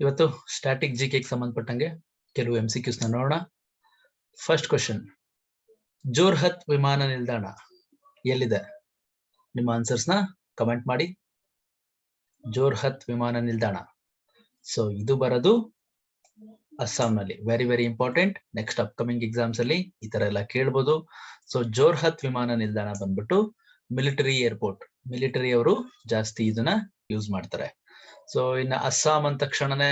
ಇವತ್ತು ಸ್ಟ್ಯಾಟಿಕ್ ಜಿಕೆಗೆ ಸಂಬಂಧಪಟ್ಟಂಗೆ ಕೆಲವು MCQs ನೋಡೋಣ. ಫಸ್ಟ್ ಕ್ವಶನ್, ಜೋರ್ಹತ್ ವಿಮಾನ ನಿಲ್ದಾಣ ಎಲ್ಲಿದೆ? ನಿಮ್ಮ ಆನ್ಸರ್ಸ್ ನ ಕಮೆಂಟ್ ಮಾಡಿ. ಜೋರ್ಹತ್ ವಿಮಾನ ನಿಲ್ದಾಣ, ಸೊ ಇದು ಬರೋದು ಅಸ್ಸಾಂನಲ್ಲಿ. Very very important. Next upcoming exams ಅಲ್ಲಿ ಈ ತರ ಎಲ್ಲ ಕೇಳ್ಬೋದು. ಸೊ ಜೋರ್ಹತ್ ವಿಮಾನ ನಿಲ್ದಾಣ ಬಂದ್ಬಿಟ್ಟು ಮಿಲಿಟರಿ ಏರ್ಪೋರ್ಟ್. ಮಿಲಿಟರಿ ಅವರು ಜಾಸ್ತಿ ಇದನ್ನ ಯೂಸ್ ಮಾಡ್ತಾರೆ. ಸೊ ಇನ್ನ ಅಸ್ಸಾಂ ಅಂದ ತಕ್ಷಣನೇ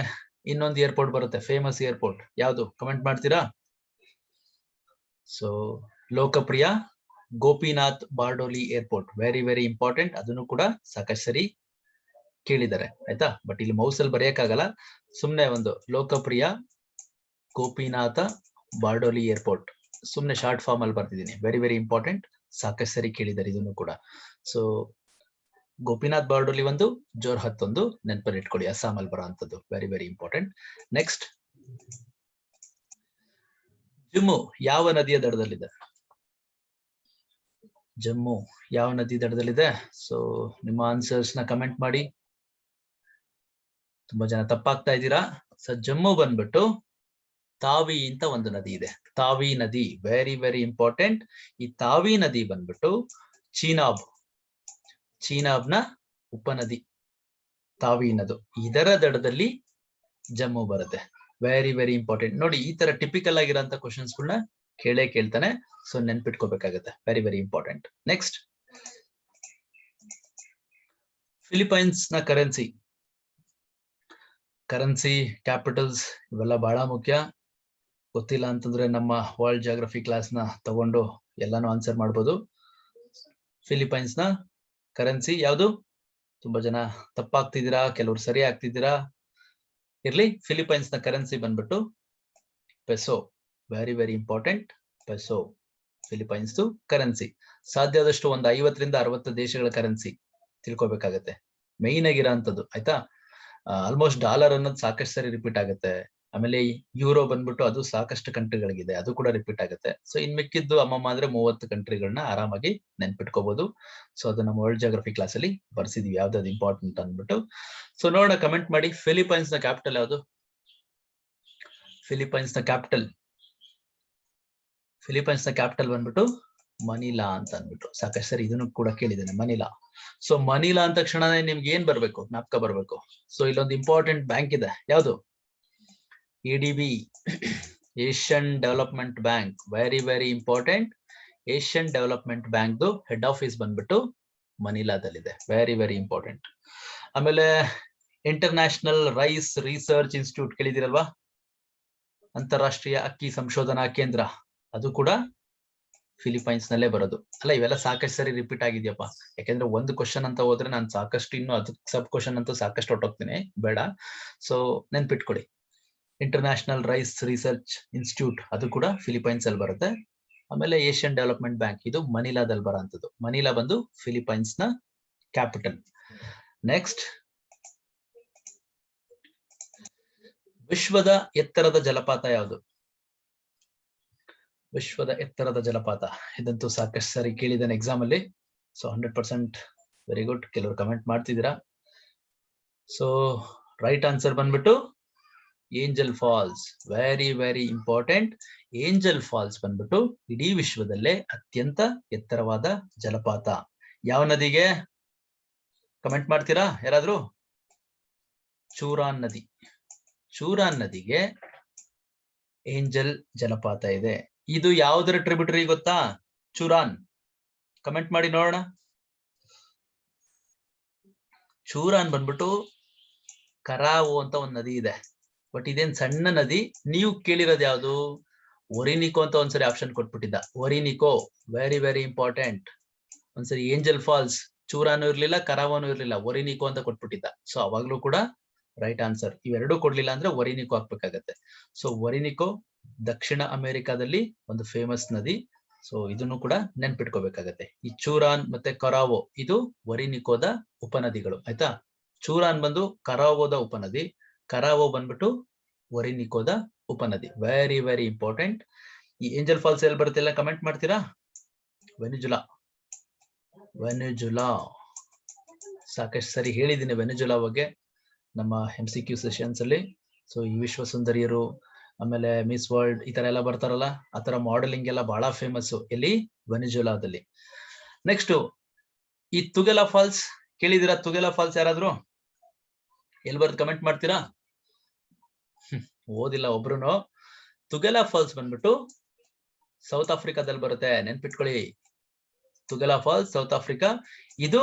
ಇನ್ನೊಂದು ಏರ್ಪೋರ್ಟ್ ಬರುತ್ತೆ, ಫೇಮಸ್ ಏರ್ಪೋರ್ಟ್. ಯಾವುದು? ಕಮೆಂಟ್ ಮಾಡ್ತೀರಾ? ಸೊ ಲೋಕಪ್ರಿಯ Gopinath Bordoloi airport. Very very important. ಅದನ್ನು ಕೂಡ ಸಾಕಷ್ಟು ಸರಿ ಕೇಳಿದ್ದಾರೆ, ಆಯ್ತಾ? ಬಟ್ ಇಲ್ಲಿ ಮೌಸ್ ಅಲ್ಲಿ ಬರೆಯಕ್ಕಾಗಲ್ಲ, ಸುಮ್ನೆ ಒಂದು ಲೋಕಪ್ರಿಯ ಗೋಪಿನಾಥ ಬಾರ್ಡೋಲಿ ಏರ್ಪೋರ್ಟ್ ಸುಮ್ನೆ ಶಾರ್ಟ್ ಫಾರ್ಮ್ ಅಲ್ಲಿ ಬರ್ತಿದ್ದೀನಿ. ವೆರಿ ವೆರಿ ಇಂಪಾರ್ಟೆಂಟ್, ಸಾಕಷ್ಟು ಸರಿ ಕೇಳಿದ್ದಾರೆ ಇದನ್ನು ಕೂಡ. ಸೊ ಗೋಪಿನಾಥ್ ಬಾರ್ಡೋಲಿ ಒಂದು, ಜೋರ್ಹತ್ ಒಂದು ನೆನಪಲ್ಲಿ ಇಟ್ಕೊಳ್ಳಿ, ಅಸ್ಸಾಂ ಅಲ್ಲಿ ಬರೋ ಅಂತದ್ದು. Very very important. Next, Jammu ಯಾವ ನದಿಯ ದಡದಲ್ಲಿದೆ? ಜಮ್ಮು ಯಾವ ನದಿ ದಡದಲ್ಲಿದೆ? ಸೊ ನಿಮ್ಮ ಆನ್ಸರ್ಸ್ ನ ಕಮೆಂಟ್ ಮಾಡಿ. ತುಂಬಾ ಜನ ತಪ್ಪಾಗ್ತಾ ಇದ್ದೀರಾ. ಸೊ ಜಮ್ಮು ಬಂದ್ಬಿಟ್ಟು ತಾವಿ ಅಂತ ಒಂದು ನದಿ ಇದೆ, ತಾವಿ ನದಿ. Very very important. ಈ ತಾವಿ ನದಿ ಬಂದ್ಬಿಟ್ಟು ಚೀನಾಬ್ನ ಉಪನದಿ ತಾವಿ ನದು, ಇದರ ದಡದಲ್ಲಿ ಜಮ್ಮು ಬರುತ್ತೆ. Very very important. ನೋಡಿ, ಈ ತರ ಟಿಪಿಕಲ್ ಆಗಿರೋಂತ ಕ್ವಶನ್ಸ್ ಗಳನ್ನ ಕೇಳ್ತಾನೆ. ಸೊ ನೆನ್ಪಿಟ್ಕೋಬೇಕಾಗತ್ತೆ. Very very important. Next, Philippines ನ ಕರೆನ್ಸಿ ಕ್ಯಾಪಿಟಲ್ಸ್ ಇವೆಲ್ಲ ಬಹಳ ಮುಖ್ಯ. ಗೊತ್ತಿಲ್ಲ ಅಂತಂದ್ರೆ ನಮ್ಮ ವರ್ಲ್ಡ್ ಜಿಯೋಗ್ರಫಿ ಕ್ಲಾಸ್ ನ ತಗೊಂಡು ಎಲ್ಲಾನು ಆನ್ಸರ್ ಮಾಡ್ಬೋದು. ಫಿಲಿಪೈನ್ಸ್ ನ ಕರೆನ್ಸಿ ಯಾವುದು? ತುಂಬಾ ಜನ ತಪ್ಪಾಗ್ತಿದ್ದೀರಾ, ಕೆಲವರು ಸರಿ ಆಗ್ತಿದ್ದೀರಾ. ಇರ್ಲಿ, ಫಿಲಿಪೈನ್ಸ್ ನ ಕರೆನ್ಸಿ ಬಂದ್ಬಿಟ್ಟು peso. Very very important. Peso Philippines currency. ಸಾಧ್ಯ ಆದಷ್ಟು ಒಂದು 50-60 ದೇಶಗಳ ಕರೆನ್ಸಿ ತಿಳ್ಕೊಬೇಕಾಗತ್ತೆ, ಮೈನ್ ಆಗಿರೋ ಅಂತದ್ದು, ಆಯ್ತಾ? ಆಲ್ಮೋಸ್ಟ್ ಡಾಲರ್ ಅನ್ನೋದು ಸಾಕಷ್ಟು ಸರಿ ರಿಪೀಟ್ ಆಗುತ್ತೆ. ಆಮೇಲೆ ಯೂರೋ ಬಂದ್ಬಿಟ್ಟು ಅದು ಸಾಕಷ್ಟು ಕಂಟ್ರಿಗಳಿಗಿದೆ, ಅದು ಕೂಡ ರಿಪೀಟ್ ಆಗುತ್ತೆ. ಸೊ ಇನ್ ಮಿಕ್ಕಿದ್ದು ಅಮ್ಮಮ್ಮ ಅಂದ್ರೆ 30 ಕಂಟ್ರಿಗಳನ್ನ ಆರಾಮಾಗಿ ನೆನ್ಪಿಟ್ಕೋಬಹುದು. ಸೊ ಅದು ನಮ್ಮ ವರ್ಲ್ಡ್ ಜಿಯೋಗ್ರಫಿ ಕ್ಲಾಸ್ ಅಲ್ಲಿ ಬರ್ಸಿದೀವಿ ಯಾವ್ದಾದ್ರು ಇಂಪಾರ್ಟೆಂಟ್ ಅಂದ್ಬಿಟ್ಟು. ಸೊ ನೋಡೋಣ, ಕಮೆಂಟ್ ಮಾಡಿ. ಫಿಲಿಪೈನ್ಸ್ ನ ಕ್ಯಾಪಿಟಲ್ ಯಾವುದು? ಫಿಲಿಪೈನ್ಸ್ ನ ಕ್ಯಾಪಿಟಲ್ ಬಂದ್ಬಿಟ್ಟು ಮನಿಲಾ ಅಂತ ಅಂದ್ಬಿಟ್ಟು. ಸಾಕಷ್ಟು ಸರಿ ಇದನ್ನು ಕೂಡ ಕೇಳಿದ್ದೇನೆ, ಮನಿಲಾ. ಸೊ ಮನಿಲಾ ಅಂದ ತಕ್ಷಣನೇ ನಿಮ್ಗೆ ಏನ್ ಬರ್ಬೇಕು? ಜ್ಞಾಪಕ ಬರ್ಬೇಕು. ಸೊ ಇಲ್ಲೊಂದು ಇಂಪಾರ್ಟೆಂಟ್ ಬ್ಯಾಂಕ್ ಇದೆ, ಯಾವುದು? EDB, Asian development bank. Very very important. Asian development bank head office ಬಂದ್ಬಿಟ್ಟು ಮನಿಲಾದಲ್ಲಿದೆ. ವೆರಿ ವೆರಿ ಇಂಪಾರ್ಟೆಂಟ್. ಆಮೇಲೆ ಇಂಟರ್ನ್ಯಾಷನಲ್ ರೈಸ್ ರಿಸರ್ಚ್ ಇನ್ಸ್ಟಿಟ್ಯೂಟ್ ಕೇಳಿದಿರಲ್ವಾ? ಅಂತಾರಾಷ್ಟ್ರೀಯ ಅಕ್ಕಿ ಸಂಶೋಧನಾ ಕೇಂದ್ರ, ಅದು ಕೂಡ ಫಿಲಿಪೈನ್ಸ್ ನಲ್ಲೇ ಬರೋದು. ಅಲ್ಲ, ಇವೆಲ್ಲ ಸಾಕಷ್ಟು ಸರಿ ರಿಪೀಟ್ ಆಗಿದ್ಯಪ್ಪ. ಯಾಕೆಂದ್ರೆ ಒಂದು ಕ್ವಶನ್ ಅಂತ ಹೋದ್ರೆ ನಾನು ಸಾಕಷ್ಟು ಇನ್ನು ಅದಕ್ಕೆ ಸಬ್ ಕ್ವಶನ್ ಅಂತೂ ಸಾಕಷ್ಟು ಹೊಟ್ಟೋಗ್ತೀನಿ, ಬೇಡ. ಸೊ ನೆನ್ಪಿಟ್ಕೊಡಿ, ಇಂಟರ್ನ್ಯಾಷನಲ್ ರೈಸ್ ರಿಸರ್ಚ್ ಇನ್ಸ್ಟಿಟ್ಯೂಟ್ ಅದು ಕೂಡ ಫಿಲಿಪೈನ್ಸ್ ಅಲ್ಲಿ ಬರುತ್ತೆ. ಆಮೇಲೆ ಏಷ್ಯನ್ ಡೆವಲಪ್ಮೆಂಟ್ ಬ್ಯಾಂಕ್ ಇದು ಮನಿಲಾದಲ್ಲಿ ಬರೋಂಥದ್ದು. ಮನಿಲಾ ಬಂದು ಫಿಲಿಪೈನ್ಸ್ ನ ಕ್ಯಾಪಿಟಲ್. ನೆಕ್ಸ್ಟ್, ವಿಶ್ವದ ಎತ್ತರದ ಜಲಪಾತ ಯಾವುದು? ವಿಶ್ವದ ಎತ್ತರದ ಜಲಪಾತ, ಇದಂತೂ ಸಾಕಷ್ಟು ಸಾರಿ ಕೇಳಿದ್ದೇನೆ ಎಕ್ಸಾಮ್ ಅಲ್ಲಿ. So 100% very good. ಕೆಲವರು ಕಮೆಂಟ್ ಮಾಡ್ತಿದ್ದೀರಾ. ಸೊ ರೈಟ್ ಆನ್ಸರ್ ಬಂದ್ಬಿಟ್ಟು Angel Falls. Very very important. Angel Falls ಬಂದ್ಬಿಟ್ಟು ಇಡೀ ವಿಶ್ವದಲ್ಲೇ ಅತ್ಯಂತ ಎತ್ತರವಾದ ಜಲಪಾತ. ಯಾವ ನದಿಗೆ? ಕಮೆಂಟ್ ಮಾಡ್ತೀರಾ ಯಾರಾದ್ರೂ? ಚೂರಾನ್ ನದಿ. ಚೂರಾನ್ ನದಿಗೆ ಏಂಜಲ್ ಜಲಪಾತ ಇದೆ. ಇದು ಯಾವುದರ ಟ್ರಿಬ್ಯೂಟರಿ ಗೊತ್ತಾ? ಚೂರಾನ್. ಕಮೆಂಟ್ ಮಾಡಿ ನೋಡೋಣ. ಚೂರಾನ್ ಬಂದ್ಬಿಟ್ಟು ಕರಾವೋ ಅಂತ ಒಂದು ನದಿ ಇದೆ. ಬಟ್ ಇದೇನ್ ಸಣ್ಣ ನದಿ. ನೀವು ಕೇಳಿರೋದು ಯಾವುದು? ಒರಿನಿಕೋ ಅಂತ ಒಂದ್ಸರಿ ಆಪ್ಷನ್ ಕೊಟ್ಬಿಟ್ಟಿದ್ದ, ಒರಿನಿಕೋ. Very very important. ಒಂದ್ಸರಿ ಏಂಜಲ್ ಫಾಲ್ಸ್ ಚೂರಾನು ಇರ್ಲಿಲ್ಲ, ಕರಾವೋನು ಇರ್ಲಿಲ್ಲ, ಒರಿನಿಕೋ ಅಂತ ಕೊಟ್ಬಿಟ್ಟಿದ್ದ. ಸೊ ಅವಾಗ್ಲೂ ಕೂಡ ರೈಟ್ ಆನ್ಸರ್. ಇವೆರಡೂ ಕೊಡ್ಲಿಲ್ಲ ಅಂದ್ರೆ ಒರಿನಿಕೋ ಹಾಕ್ಬೇಕಾಗತ್ತೆ. ಸೊ ಒರಿನಿಕೋ ದಕ್ಷಿಣ ಅಮೆರಿಕಾದಲ್ಲಿ ಒಂದು ಫೇಮಸ್ ನದಿ. ಸೊ ಇದನ್ನು ಕೂಡ ನೆನ್ಪಿಟ್ಕೋಬೇಕಾಗತ್ತೆ. ಈ ಚೂರಾನ್ ಮತ್ತೆ ಕರಾವೋ ಇದು ಒರಿನಿಕೋದ ಉಪನದಿಗಳು, ಆಯ್ತಾ? ಚೂರಾನ್ ಬಂದು ಕರಾವೋದ ಉಪನದಿ, ಕರಾವೋ ಬಂದ್ಬಿಟ್ಟು ಒರಿನಿಕೋದ ಉಪನದಿ. Very very important. ಈ ಏಂಜಲ್ ಫಾಲ್ಸ್ ಎಲ್ಲಿ ಬರುತ್ತೆ ಎಲ್ಲ ಕಮೆಂಟ್ ಮಾಡ್ತೀರಾ? ವೆನಿಜುಲಾ. ಸಾಕಷ್ಟು ಸರಿ ಹೇಳಿದ್ದೀನಿ ವೆನಿಜುಲಾ ಬಗ್ಗೆ. ನಮ್ಮ MCQ ಸೆಷನ್ಸ್ ಅಲ್ಲಿ. ಸೊ ಈ ವಿಶ್ವ ಸುಂದರಿಯರು ಆಮೇಲೆ ಮಿಸ್ ವರ್ಲ್ಡ್ ಈ ತರ ಎಲ್ಲ ಬರ್ತಾರಲ್ಲ, ಆ ತರ ಮಾಡೆಲಿಂಗ್ ಎಲ್ಲ ಬಹಳ ಫೇಮಸ್ ಎಲ್ಲಿ, ವೆನಿಜುಲಾದಲ್ಲಿ. ನೆಕ್ಸ್ಟ್ ಈ ತುಗೆಲಾ ಫಾಲ್ಸ್ ಕೇಳಿದಿರಾ? ತುಗೆಲಾ ಫಾಲ್ಸ್ ಯಾರಾದ್ರೂ ಎಲ್ಲಿ ಬರ್ದು ಕಮೆಂಟ್ ಮಾಡ್ತೀರಾ? ಓದಿಲ್ಲ ಒಬ್ರುನು. ತುಗೆಲಾ ಫಾಲ್ಸ್ ಬಂದ್ಬಿಟ್ಟು ಸೌತ್ ಆಫ್ರಿಕಾದಲ್ಲಿ ಬರುತ್ತೆ, ನೆನ್ಪಿಟ್ಕೊಳ್ಳಿ. Tugela Falls South Africa. ಇದು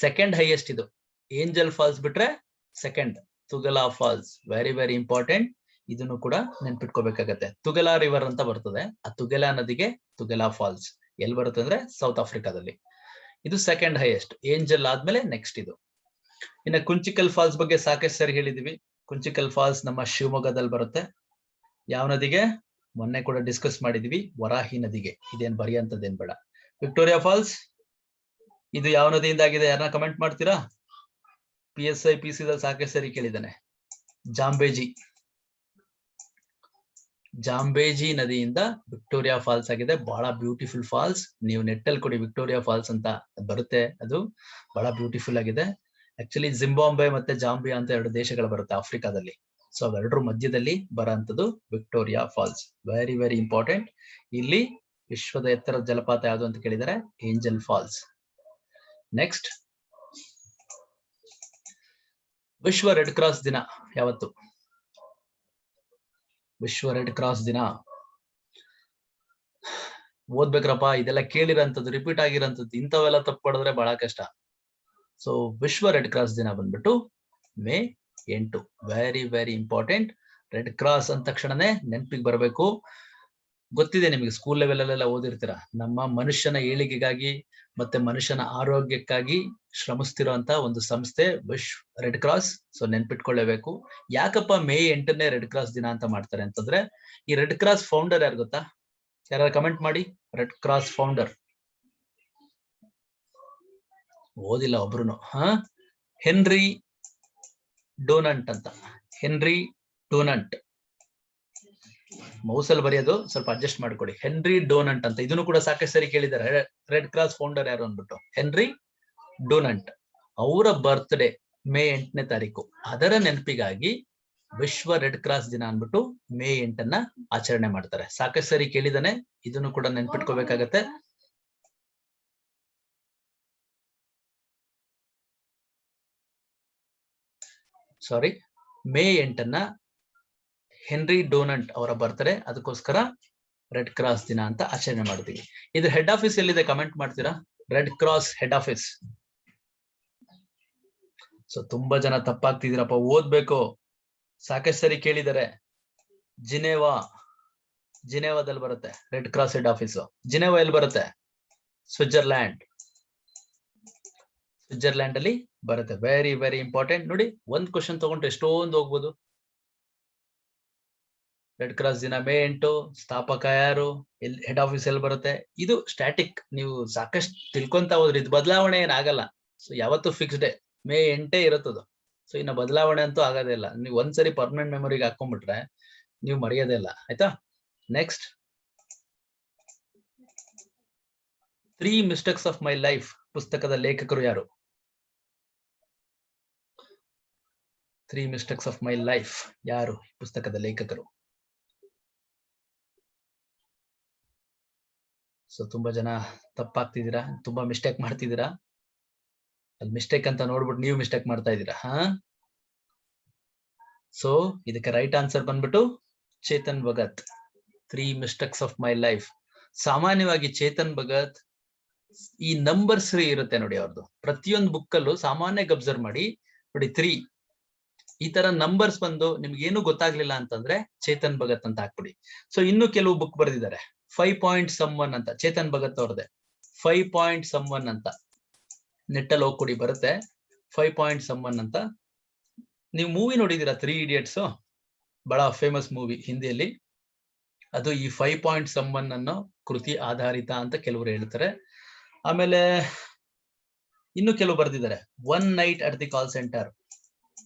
ಸೆಕೆಂಡ್ ಹೈಯೆಸ್ಟ್. ಇದು ಏಂಜಲ್ ಫಾಲ್ಸ್ ಬಿಟ್ರೆ second Tugela Falls. Very very important. ಇದನ್ನು ಕೂಡ ನೆನ್ಪಿಟ್ಕೋಬೇಕಾಗತ್ತೆ. ತುಗೆಲಾ ರಿವರ್ ಅಂತ ಬರ್ತದೆ, ಆ ತುಗೆಲಾ ನದಿಗೆ ತುಗೆಲಾ ಫಾಲ್ಸ್ ಎಲ್ಲಿ ಬರುತ್ತೆ ಅಂದ್ರೆ ಸೌತ್ ಆಫ್ರಿಕಾದಲ್ಲಿ. ಇದು ಸೆಕೆಂಡ್ ಹೈಯೆಸ್ಟ್. ಏಂಜಲ್ ಆದ್ಮೇಲೆ ನೆಕ್ಸ್ಟ್ ಇದು. ಇನ್ನ ಕುಂಚಿಕಲ್ ಫಾಲ್ಸ್ ಬಗ್ಗೆ ಸಾಕಷ್ಟು ಸರಿ ಹೇಳಿದೀವಿ. ಕುಂಚಿಕಲ್ ಫಾಲ್ಸ್ ನಮ್ಮ ಶಿವಮೊಗ್ಗದಲ್ಲಿ ಬರುತ್ತೆ. ಯಾವ ನದಿಗೆ? ಮೊನ್ನೆ ಕೂಡ ಡಿಸ್ಕಸ್ ಮಾಡಿದೀವಿ, ವರಾಹಿ ನದಿಗೆ. ಇದೇನ್ ಬರೆಯಂತದ್ದೇನ್ ಬೇಡ. ವಿಕ್ಟೋರಿಯಾ ಫಾಲ್ಸ್ ಇದು ಯಾವ ನದಿಯಿಂದ ಆಗಿದೆ? ಯಾರನ್ನ ಕಮೆಂಟ್ ಮಾಡ್ತೀರಾ? PSI PC ದಲ್ಲಿ ಸಾಕಷ್ಟು ಸರಿ ಕೇಳಿದ್ದಾನೆ. ಜಾಂಬೇಜಿ ನದಿಯಿಂದ ವಿಕ್ಟೋರಿಯಾ ಫಾಲ್ಸ್ ಆಗಿದೆ. ಬಹಳ ಬ್ಯೂಟಿಫುಲ್ ಫಾಲ್ಸ್. ನೀವು ನೆಟ್ ಅಲ್ಲಿ ಕೊಡಿ ವಿಕ್ಟೋರಿಯಾ ಫಾಲ್ಸ್ ಅಂತ ಬರುತ್ತೆ, ಅದು ಬಹಳ ಬ್ಯೂಟಿಫುಲ್ ಆಗಿದೆ. ಆಕ್ಚುಲಿ ಜಿಂಬಾಬ್ವೆ ಮತ್ತೆ ಜಾಂಬಿಯಾ ಅಂತ 2 ದೇಶಗಳು ಬರುತ್ತೆ ಆಫ್ರಿಕಾದಲ್ಲಿ. ಸೊ ಅವೆರಡರ ಮಧ್ಯದಲ್ಲಿ ಬರೋಂಥದ್ದು Victoria Falls. Very very important. ಇಲ್ಲಿ ವಿಶ್ವದ ಎತ್ತರದ ಜಲಪಾತ ಯಾವುದು ಅಂತ ಕೇಳಿದರೆ ಏಂಜಲ್ ಫಾಲ್ಸ್. ನೆಕ್ಸ್ಟ್, ವಿಶ್ವ ರೆಡ್ ಕ್ರಾಸ್ ದಿನ ಯಾವತ್ತು? ವಿಶ್ವ ರೆಡ್ ಕ್ರಾಸ್ ದಿನ ಓದ್ಬೇಕ್ರಪ್ಪ. ಇದೆಲ್ಲ ಕೇಳಿರೋಂಥದ್ದು, ರಿಪೀಟ್ ಆಗಿರೋಂಥದ್ದು, ಇಂಥವೆಲ್ಲ ತಪ್ಪು ಪಡೆದ್ರೆ ಬಹಳ ಕಷ್ಟ. ಸೊ ವಿಶ್ವ ರೆಡ್ ಕ್ರಾಸ್ ದಿನ ಬಂದ್ಬಿಟ್ಟು May 8. Very very important. Red cross ಅಂದ ತಕ್ಷಣನೇ ನೆನಪಿಗೆ ಬರಬೇಕು. ಗೊತ್ತಿದೆ ನಿಮಗೆ, ಸ್ಕೂಲ್ ಲೆವೆಲ್ ಅಲ್ಲೆಲ್ಲ ಓದಿರ್ತೀರ. ನಮ್ಮ ಮನುಷ್ಯನ ಏಳಿಗೆಗಾಗಿ ಮತ್ತೆ ಮನುಷ್ಯನ ಆರೋಗ್ಯಕ್ಕಾಗಿ ಶ್ರಮಿಸ್ತಿರುವಂತ ಒಂದು ಸಂಸ್ಥೆ ರೆಡ್ ಕ್ರಾಸ್. ಸೊ ನೆನ್ಪಿಟ್ಕೊಳ್ಳೇಬೇಕು. ಯಾಕಪ್ಪ ಮೇ 8ನೇ ರೆಡ್ ಕ್ರಾಸ್ ದಿನ ಅಂತ ಮಾಡ್ತಾರೆ ಅಂತಂದ್ರೆ, ಈ ರೆಡ್ ಕ್ರಾಸ್ ಫೌಂಡರ್ ಯಾರು ಗೊತ್ತಾ? ಯಾರು ಕಮೆಂಟ್ ಮಾಡಿ. ರೆಡ್ ಕ್ರಾಸ್ ಫೌಂಡರ್ ಓದಿಲ್ಲ ಒಬ್ರುನು. ಹೆನ್ರಿ ಡೋನಂಟ್ ಅಂತ. ಹೆನ್ರಿ ಡೋನಂಟ್. ಮೌಸಲ್ ಬರೆಯೋದು ಸ್ವಲ್ಪ ಅಡ್ಜಸ್ಟ್ ಮಾಡ್ಕೊಡಿ. ಹೆನ್ರಿ ಡೋನಂಟ್ ಅಂತ. ಇದನ್ನು ಕೂಡ ಸಾಕಷ್ಟು ಸರಿ ಕೇಳಿದ್ದಾರೆ. ರೆಡ್ ಕ್ರಾಸ್ ಫೌಂಡರ್ ಯಾರು ಅಂದ್ಬಿಟ್ಟು ಹೆನ್ರಿ ಡೋನಂಟ್. ಅವರ ಬರ್ತ್ಡೇ ಮೇ 8ನೇ ತಾರೀಕು. ಅದರ ನೆನಪಿಗಾಗಿ ವಿಶ್ವ ರೆಡ್ ಕ್ರಾಸ್ ದಿನ ಅಂದ್ಬಿಟ್ಟು ಮೇ 8ನ್ನ ಆಚರಣೆ ಮಾಡ್ತಾರೆ. ಸಾಕಷ್ಟು ಸರಿ ಕೇಳಿದಾನೆ. ಇದನ್ನು ಕೂಡ ನೆನ್ಪಿಟ್ಕೋಬೇಕಾಗತ್ತೆ. ಸಾರಿ, ಮೇ 8ನ್ನ ಹೆನ್ರಿ ಡೋನಂಟ್ ಅವರ ಬರ್ತ್ಡೇ, ಅದಕ್ಕೋಸ್ಕರ ರೆಡ್ ಕ್ರಾಸ್ ದಿನ ಅಂತ ಆಚರಣೆ ಮಾಡ್ತೀವಿ. ಇದು ಹೆಡ್ ಆಫೀಸ್ ಎಲ್ಲಿದೆ ಕಮೆಂಟ್ ಮಾಡ್ತೀರಾ? Red cross head office. So ತುಂಬಾ ಜನ ತಪ್ಪಾಗ್ತಿದ್ದೀರಪ್ಪ, ಓದ್ಬೇಕು. ಸಾಕಷ್ಟು ಸರಿ ಕೇಳಿದ್ದಾರೆ. ಜಿನೇವಾದಲ್ಲಿ ಬರುತ್ತೆ red cross head office. Geneva ಎಲ್ಲಿ ಬರುತ್ತೆ? ಸ್ವಿಟ್ಜರ್ಲ್ಯಾಂಡ್ ಅಲ್ಲಿ ಬರುತ್ತೆ. Very very important. ನೋಡಿ, ಒಂದ್ ಕ್ವಶನ್ ತಗೊಂಡ್ರೆ ಎಷ್ಟೊಂದು ಹೋಗ್ಬೋದು. ರೆಡ್ ಕ್ರಾಸ್ ದಿನ ಮೇ 8. ಸ್ಥಾಪಕ ಯಾರು? ಹೆಡ್ ಆಫೀಸ್ ಎಲ್ಲಿ ಬರುತ್ತೆ? ಇದು ಸ್ಟ್ಯಾಟಿಕ್. ನೀವು ಸಾಕಷ್ಟು ತಿಳ್ಕೊಂತ ಹೋದ್ರಿ. ಇದು ಬದಲಾವಣೆ ಏನಾಗಲ್ಲ. ಸೊ ಯಾವತ್ತು ಫಿಕ್ಸ್ಡ್ ಮೇ 8 ಇರುತ್ತದು. ಸೊ ಇನ್ನ ಬದಲಾವಣೆ ಅಂತೂ ಆಗೋದೇ ಇಲ್ಲ. ನೀವು ಒಂದ್ಸರಿ ಪರ್ಮನೆಂಟ್ ಮೆಮೊರಿಗೆ ಹಾಕೊಂಡ್ಬಿಟ್ರೆ ನೀವು ಮರೆಯೋದೇ ಇಲ್ಲ. ಆಯ್ತಾ? Next, 3 mistakes of my life ಪುಸ್ತಕದ ಲೇಖಕರು ಯಾರು? 3 ಮಿಸ್ಟೇಕ್ಸ್ ಆಫ್ ಮೈ ಲೈಫ್ ಯಾರು ಪುಸ್ತಕದ ಲೇಖಕರು? ಸೊ ತುಂಬಾ ಜನ ತಪ್ಪಾಗ್ತಿದ್ದೀರಾ, ತುಂಬಾ ಮಿಸ್ಟೇಕ್ ಮಾಡ್ತಿದ್ದೀರಾ. ಅಲ್ಲಿ ಮಿಸ್ಟೇಕ್ ಅಂತ ನೋಡ್ಬಿಟ್ಟು ನೀವು ಮಿಸ್ಟೇಕ್ ಮಾಡ್ತಾ ಇದ್ದೀರಾ. ಸೊ ಇದಕ್ಕೆ ರೈಟ್ ಆನ್ಸರ್ ಬಂದ್ಬಿಟ್ಟು Chetan Bhagat. 3 mistakes of my life. ಸಾಮಾನ್ಯವಾಗಿ ಚೇತನ್ ಭಗತ್ ಈ ನಂಬರ್ಸ್ ಇರುತ್ತೆ ನೋಡಿ ಅವ್ರದ್ದು. ಪ್ರತಿಯೊಂದು ಬುಕ್ ಅಲ್ಲೂ ಸಾಮಾನ್ಯವಾಗಿ ಅಬ್ಸರ್ವ್ ಮಾಡಿ ನೋಡಿ, 3 ಈ ತರ ನಂಬರ್ಸ್ ಬಂದು ನಿಮ್ಗೆ ಏನು ಗೊತ್ತಾಗ್ಲಿಲ್ಲ ಅಂತಂದ್ರೆ ಚೇತನ್ ಭಗತ್ ಅಂತ ಹಾಕ್ಬಿಡಿ. ಸೊ ಇನ್ನು ಕೆಲವು ಬುಕ್ ಬರೆದಿದ್ದಾರೆ 5.someone ಅಂತ. ಚೇತನ್ ಭಗತ್ ಅವ್ರದ್ದೇ 5.someone ಅಂತ. ನೆಟ್ ಅಲ್ಲಿ ಹೋಗ್ಕೊಡಿ, ಬರುತ್ತೆ 5.someone ಅಂತ. ನೀವು ಮೂವಿ ನೋಡಿದೀರಾ 3 Idiots? ಬಹಳ ಫೇಮಸ್ ಮೂವಿ ಹಿಂದಿಯಲ್ಲಿ. ಅದು ಈ 5.someone ಅನ್ನೋ ಕೃತಿ ಆಧಾರಿತ ಅಂತ ಕೆಲವರು ಹೇಳ್ತಾರೆ. ಆಮೇಲೆ ಇನ್ನು ಕೆಲವು ಬರ್ದಿದ್ದಾರೆ 1 night at the call center.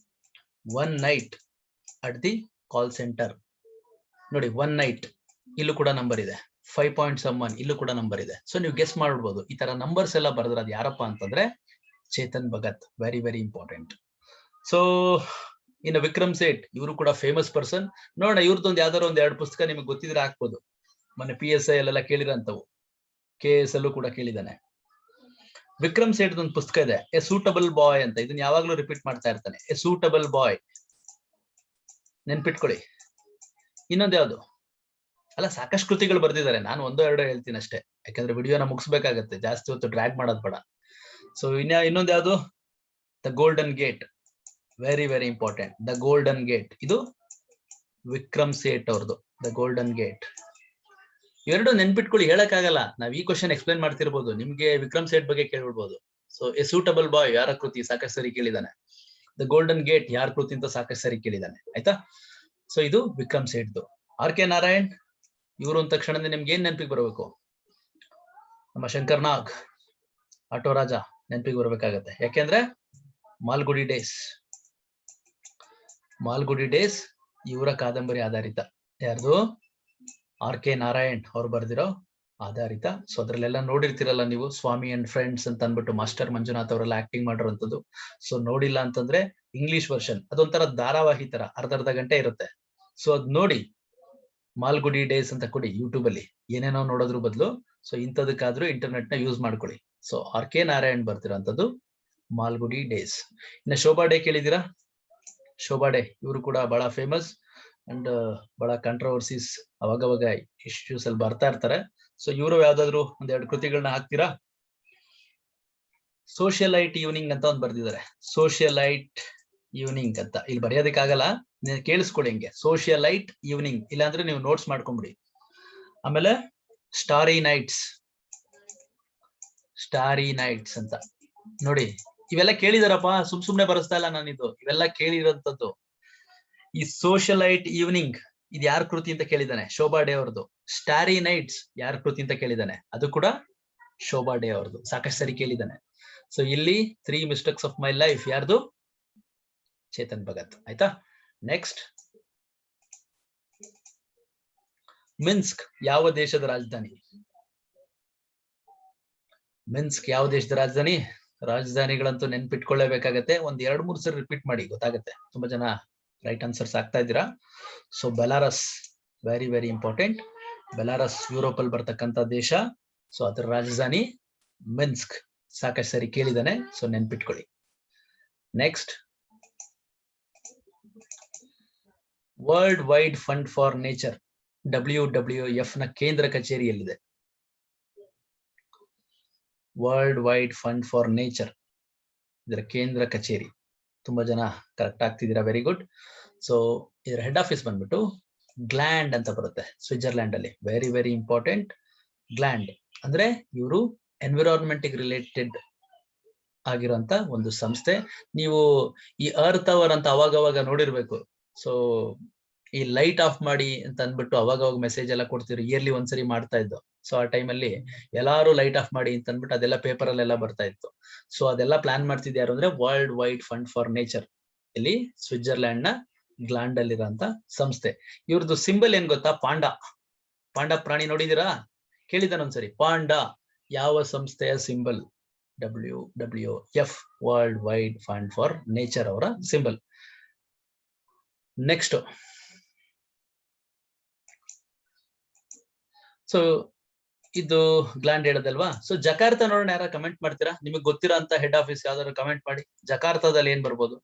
1 night at the call center. ನೋಡಿ, 1 night ಇಲ್ಲೂ ಕೂಡ ನಂಬರ್ ಇದೆ. 5.someone ಇಲ್ಲೂ ಕೂಡ ನಂಬರ್ ಇದೆ. ಸೊ ನೀವು ಗೆಸ್ ಮಾಡ್ಬೋದು. ಈ ತರ ನಂಬರ್ಸ್ ಎಲ್ಲ ಬರ್ದಿರೋದು ಯಾರಪ್ಪ ಅಂತಂದ್ರೆ Chetan Bhagat. Very very important. So ಇನ್ನು ವಿಕ್ರಮ್ ಸೇಠ್, ಇವರು ಕೂಡ ಫೇಮಸ್ ಪರ್ಸನ್. ನೋಡೋಣ ಇವ್ರದ್ದೊಂದು ಯಾವ್ದಾರು ಒಂದ್ 2 ಪುಸ್ತಕ ನಿಮಗೆ ಗೊತ್ತಿದ್ರೆ ಹಾಕ್ಬೋದು. ಮೊನ್ನೆ PSI ಅಲ್ಲೆಲ್ಲ ಕೇಳಿರಂತವು, KS ಅಲ್ಲೂ ಕೂಡ ಕೇಳಿದಾನೆ. ವಿಕ್ರಮ್ ಸೇಠ್ ಒಂದು ಪುಸ್ತಕ ಇದೆ, ಎ ಸೂಟಬಲ್ ಬಾಯ್ ಅಂತ. ಇದನ್ನ ಯಾವಾಗ್ಲೂ ರಿಪೀಟ್ ಮಾಡ್ತಾ ಇರ್ತಾನೆ, ಎ ಸೂಟಬಲ್ ಬಾಯ್. ನೆನ್ಪಿಟ್ಕೊಳ್ಳಿ. ಇನ್ನೊಂದು ಯಾವ್ದು ಅಲ್ಲ, ಸಾಕಷ್ಟು ಕೃತಿಗಳು ಬರ್ದಿದ್ದಾರೆ. ನಾನು 1-2 ಹೇಳ್ತೀನಿ ಅಷ್ಟೇ, ಯಾಕಂದ್ರೆ ವಿಡಿಯೋನ ಮುಗಿಸ್ಬೇಕಾಗತ್ತೆ, ಜಾಸ್ತಿ ಹೊತ್ತು ಡ್ರ್ಯಾಗ್ ಮಾಡೋದ್ ಬೇಡ. ಸೊ ಇನ್ನೊಂದು ಯಾವ್ದು, the golden gate. Very very important, the golden gate. ಇದು ವಿಕ್ರಮ್ ಸೇಠ್ ಅವ್ರದ್ದು, ದ ಗೋಲ್ಡನ್ ಗೇಟ್. ಇವೆರಡು ನೆನ್ಪಿಟ್ಕೊಳ್ಳಿ, ಹೇಳಕ್ಕಾಗಲ್ಲ. ನಾವ್ ಈ ಕ್ವಶನ್ ಎಕ್ಸ್ಪ್ಲೈನ್ ಮಾಡ್ತಿರ್ಬೋದು, ನಿಮ್ಗೆ ವಿಕ್ರಮ್ ಸೇಠ್ ಬಗ್ಗೆ ಕೇಳ್ಬಿಡ್ಬೋದು. ಸೊ ಎ ಸೂಟಬಲ್ ಬಾಯ್ ಯಾರ ಕೃತಿ, ಸಾಕಷ್ಟು ಸರಿ ಕೇಳಿದಾನೆ. ದ ಗೋಲ್ಡನ್ ಗೇಟ್ ಯಾರ ಕೃತಿ ಅಂತ ಸಾಕಷ್ಟು ಸರಿ ಕೇಳಿದಾನೆ, ಆಯ್ತಾ. ಸೊ ಇದು ವಿಕ್ರಮ್ ಸೇಠ್ದು. RK ನಾರಾಯಣ್, ಇವರು ಅಂದ ತಕ್ಷಣದಿಂದ ನಿಮ್ಗೆ ಏನ್ ನೆನಪಿಗೆ ಬರಬೇಕು? ನಮ್ಮ ಶಂಕರ್ ನಾಗ್, ಆಟೋ ರಾಜ ನೆನಪಿಗೆ ಬರ್ಬೇಕಾಗತ್ತೆ. ಯಾಕೆಂದ್ರೆ ಮಾಲ್ಗುಡಿ ಡೇಸ್, ಮಾಲ್ಗುಡಿ ಡೇಸ್ ಇವರ ಕಾದಂಬರಿ ಆಧಾರಿತ. ಯಾರ್ದು? RK ನಾರಾಯಣ್ ಅವ್ರು ಬರ್ದಿರೋ ಆಧಾರಿತ. ಸೊ ಅದ್ರಲ್ಲೆಲ್ಲ ನೋಡಿರ್ತಿರಲ್ಲ ನೀವು, ಸ್ವಾಮಿ ಅಂಡ್ ಫ್ರೆಂಡ್ಸ್ ಅಂತ ಅನ್ಬಿಟ್ಟು ಮಾಸ್ಟರ್ ಮಂಜುನಾಥ್ ಅವರೆಲ್ಲ ಆಕ್ಟಿಂಗ್ ಮಾಡಿರೋಂಥದ್ದು. ಸೊ ನೋಡಿಲ್ಲ ಅಂತಂದ್ರೆ ಇಂಗ್ಲಿಷ್ ವರ್ಷನ್, ಅದೊಂಥರ ಧಾರಾವಾಹಿ ತರ ಅರ್ಧ ಗಂಟೆ ಇರುತ್ತೆ. ಸೊ ಅದ್ ನೋಡಿ, ಮಾಲ್ಗುಡಿ ಡೇಸ್ ಅಂತ ಕೊಡಿ ಯೂಟ್ಯೂಬ್ ಅಲ್ಲಿ, ಏನೇನೋ ನೋಡೋದ್ರ ಬದಲು. ಸೊ ಇಂಥದಕ್ಕಾದ್ರೂ ಇಂಟರ್ನೆಟ್ ನ ಯೂಸ್ ಮಾಡ್ಕೊಳ್ಳಿ. ಸೊ RK ನಾರಾಯಣ್ ಬರ್ತಿರೋಂಥದ್ದು ಮಾಲ್ಗುಡಿ ಡೇಸ್. ಇನ್ನ ಶೋಭಾ ಡೇ ಕೇಳಿದೀರಾ? ಶೋಭಾ ಡೇ ಇವರು ಕೂಡ ಬಹಳ ಫೇಮಸ್ ಅಂಡ್ ಬಹಳ ಕಾಂಟ್ರವರ್ಸೀಸ್ ಅವಾಗವಾಗ ಇಶ್ಯೂಸ್ ಅಲ್ಲಿ ಬರ್ತಾ ಇರ್ತಾರೆ. ಸೊ ಇವರು ಯಾವ್ದಾದ್ರು 1-2 ಕೃತಿಗಳನ್ನ ಹಾಕ್ತೀರಾ? ಸೋಷಿಯಲೈಟ್ ಈವ್ನಿಂಗ್ ಅಂತ ಒಂದು ಬರ್ದಿದ್ದಾರೆ, ಸೋಷಿಯಲೈಟ್ ಈವ್ನಿಂಗ್ ಅಂತ. ಇಲ್ಲಿ ಬರೆಯೋದಕ್ಕಾಗಲ್ಲ, ಕೇಳಿಸ್ಕೊಳ್ಳಿ ಹಿಂಗೆ, ಸೋಷಿಯಲೈಟ್ ಈವ್ನಿಂಗ್. ಇಲ್ಲಾಂದ್ರೆ ನೀವು ನೋಟ್ಸ್ ಮಾಡ್ಕೊಂಬಿಡಿ. ಆಮೇಲೆ ಸ್ಟಾರಿ ನೈಟ್ಸ್, ಸ್ಟಾರಿ ನೈಟ್ಸ್ ಅಂತ ನೋಡಿ. ಇವೆಲ್ಲ ಕೇಳಿದಾರಪ್ಪ, ಸುಮ್ನೆ ಬರೆಸ್ತಾ ಇಲ್ಲ ನಾನಿದು, ಇವೆಲ್ಲ ಕೇಳಿರೋಂಥದ್ದು. ಈ ಸೋಷಿಯಲೈಟ್ ಈವ್ನಿಂಗ್ ಇದು ಯಾರ ಕೃತಿ ಅಂತ ಕೇಳಿದಾನೆ? ಶೋಭಾ ಡೇ ಅವ್ರದ್ದು. ಸ್ಟಾರಿ ನೈಟ್ಸ್ ಯಾರ ಕೃತಿ ಅಂತ ಕೇಳಿದಾನೆ? ಅದು ಕೂಡ ಶೋಭಾ ಡೇ ಅವ್ರದ್ದು. ಸಾಕಷ್ಟು ಸರಿ ಕೇಳಿದಾನೆ. ಸೊ ಇಲ್ಲಿ 3 ಮಿಸ್ಟೇಕ್ಸ್ ಆಫ್ ಮೈ ಲೈಫ್ ಯಾರ್ದು? ಚೇತನ್ ಭಗತ್, ಆಯ್ತಾ. ನೆಕ್ಸ್ಟ್, ಮಿನ್ಸ್ಕ್ ಯಾವ ದೇಶದ ರಾಜಧಾನಿ? ಮಿನ್ಸ್ಕ್ ಯಾವ ದೇಶದ ರಾಜಧಾನಿ? ರಾಜಧಾನಿಗಳಂತೂ ನೆನ್ಪಿಟ್ಕೊಳ್ಳೇಬೇಕಾಗತ್ತೆ. 1-2-3 ಸರಿ ರಿಪೀಟ್ ಮಾಡಿ, ಗೊತ್ತಾಗತ್ತೆ. ತುಂಬಾ ಜನ ರೈಟ್ ಆನ್ಸರ್ಸ್ ಆಗ್ತಾ ಇದ್ದೀರಾ. So Belarus, very very important. Belarus Europe ಅಲ್ಲಿ ಬರ್ತಕ್ಕಂಥ ದೇಶ. ಸೊ ಅದರ ರಾಜಧಾನಿ ಮಿನ್ಸ್ಕ್. ಸಾಕಷ್ಟು ಸರಿ ಕೇಳಿದಾನೆ, ಸೊ ನೆನ್ಪಿಟ್ಕೊಳ್ಳಿ. Next, world wide fund for nature, WWF ನ ಕೇಂದ್ರ ಕಚೇರಿ ಎಲ್ಲಿದೆ? World wide fund for nature, ಇದರ ಕೇಂದ್ರ ಕಚೇರಿ. ತುಂಬಾ ಜನ ಕರೆಕ್ಟ್ ಆಗ್ತಿದ್ದೀರಾ, ವೆರಿ ಗುಡ್. ಸೊ ಇದರ ಹೆಡ್ ಆಫೀಸ್ ಬಂದ್ಬಿಟ್ಟು ಗ್ಲ್ಯಾಂಡ್ ಅಂತ ಬರುತ್ತೆ, ಸ್ವಿಟ್ಜರ್ಲ್ಯಾಂಡ್ ಅಲ್ಲಿ. Very very important. ಗ್ಲ್ಯಾಂಡ್ ಅಂದ್ರೆ ಇವರು ಎನ್ವಿರಾನ್ಮೆಂಟ್ ರಿಲೇಟೆಡ್ ಆಗಿರುವಂತ ಒಂದು ಸಂಸ್ಥೆ. ನೀವು ಈ ಅರ್ತ್ ಅವರ್ ಅಂತ ಅವಾಗವಾಗ ನೋಡಿರ್ಬೇಕು. ಸೊ ಈ ಲೈಟ್ ಆಫ್ ಮಾಡಿ ಅಂತ ಅಂದ್ಬಿಟ್ಟು ಅವಾಗವಾಗ ಮೆಸೇಜ್ ಎಲ್ಲ ಕೊಡ್ತಿದ್ರು, ಇಯರ್ಲಿ ಒಂದ್ಸರಿ ಮಾಡ್ತಾ ಇದ್ದು. ಸೊ ಆ ಟೈಮಲ್ಲಿ ಎಲ್ಲಾರು ಲೈಟ್ ಆಫ್ ಮಾಡಿ ಅಂತ ಅಂದ್ಬಿಟ್ಟು ಅದೆಲ್ಲ ಪೇಪರ್ ಅಲ್ಲೆಲ್ಲ ಬರ್ತಾ ಇತ್ತು. ಸೊ ಅದೆಲ್ಲ ಪ್ಲಾನ್ ಮಾಡ್ತಿದ್ದೆ ಯಾರು ಅಂದ್ರೆ world wide fund for nature, ಇಲ್ಲಿ ಸ್ವಿಟ್ಜರ್ಲ್ಯಾಂಡ್ ನ ಗ್ಲ್ಯಾಂಡ್ ಅಲ್ಲಿರೋಂತ ಸಂಸ್ಥೆ. ಇವ್ರದ್ದು ಸಿಂಬಲ್ ಏನ್ ಗೊತ್ತಾ? ಪಾಂಡ. ಪಾಂಡ ಪ್ರಾಣಿ ನೋಡಿದೀರಾ? ಕೇಳಿದಾನ ಒಂದ್ಸರಿ. ಪಾಂಡ ಯಾವ ಸಂಸ್ಥೆಯ symbol? WWF, world wide fund for nature ಅವರ ಸಿಂಬಲ್. ನೆಕ್ಸ್ಟ್, ಸೊ ಇದು ಗ್ಲ್ಯಾಂಡ್ ಹೇಳದಲ್ವಾ. ಸೊ ಜಕಾರ್ತಾ ನೋಡೋಣ, ಯಾರ ಕಮೆಂಟ್ ಮಾಡ್ತೀರಾ? ನಿಮಗೆ ಗೊತ್ತಿರೋ ಅಂತ ಹೆಡ್ ಆಫೀಸ್ ಯಾವ್ದಾದ್ರು ಕಮೆಂಟ್ ಮಾಡಿ. ಜಕಾರ್ತಾದಲ್ಲಿ ಏನ್ ಬರ್ಬೋದು?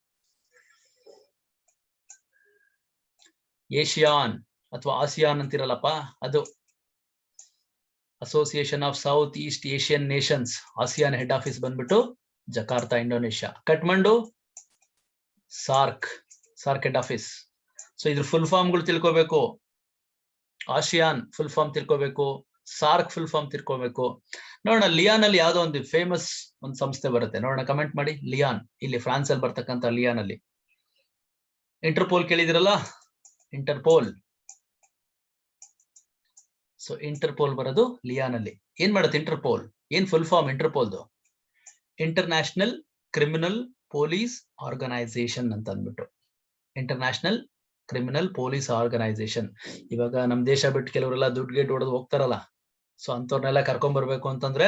ಏಷಿಯಾನ್ ಅಥವಾ ಆಸಿಯಾನ್ ಅಂತಿರಲ್ಲಪ್ಪ, ಅದು association of South East Asian nations. ASEAN head office ಬಂದ್ಬಿಟ್ಟು Jakarta, Indonesia. Kathmandu SAARC, SAARC head office. So ಇದ್ರ ಫುಲ್ ಫಾರ್ಮ್ ಗಳು ತಿಳ್ಕೋಬೇಕು. ಆಸಿಯಾನ್ ಫುಲ್ ಫಾರ್ಮ್ ತಿಳ್ಕೋಬೇಕು, ಸಾರ್ಕ್ ಫುಲ್ ಫಾರ್ಮ್ ತಿಳ್ಕೋಬೇಕು. ನೋಡೋಣ, ಲಿಯಾನ್ ಅಲ್ಲಿ ಯಾವ್ದೋ ಒಂದು ಫೇಮಸ್ ಒಂದು ಸಂಸ್ಥೆ ಬರುತ್ತೆ, ನೋಡೋಣ ಕಮೆಂಟ್ ಮಾಡಿ. ಲಿಯಾನ್, ಇಲ್ಲಿ ಫ್ರಾನ್ಸ್ ಅಲ್ಲಿ ಬರ್ತಕ್ಕಂಥ ಲಿಯಾನ್ ಅಲ್ಲಿ. ಇಂಟರ್ಪೋಲ್ ಕೇಳಿದಿರಲ್ಲ, ಇಂಟರ್ಪೋಲ್. ಸೊ ಇಂಟರ್ಪೋಲ್ ಬರೋದು ಲಿಯಾನ್ ಅಲ್ಲಿ. ಏನ್ ಮಾಡುತ್ತೆ ಇಂಟರ್ಪೋಲ್? ಏನ್ ಫುಲ್ ಫಾರ್ಮ್ ಇಂಟರ್ಪೋಲ್ದು? ಇಂಟರ್ನ್ಯಾಷನಲ್ ಕ್ರಿಮಿನಲ್ ಪೊಲೀಸ್ ಆರ್ಗನೈಸೇಷನ್ ಅಂತ ಅಂದ್ಬಿಟ್ಟು. International criminal police organisation. ಇವಾಗ ನಮ್ ದೇಶ ಬಿಟ್ಟು ಕೆಲವರೆಲ್ಲ ದುಡ್ಡು ಗೇಟ್ ಹೊಡೆದು ಹೋಗ್ತಾರಲ್ಲ, ಸೊ ಅಂತವ್ರನ್ನೆಲ್ಲ ಕರ್ಕೊಂಡ್ ಬರ್ಬೇಕು ಅಂತಂದ್ರೆ,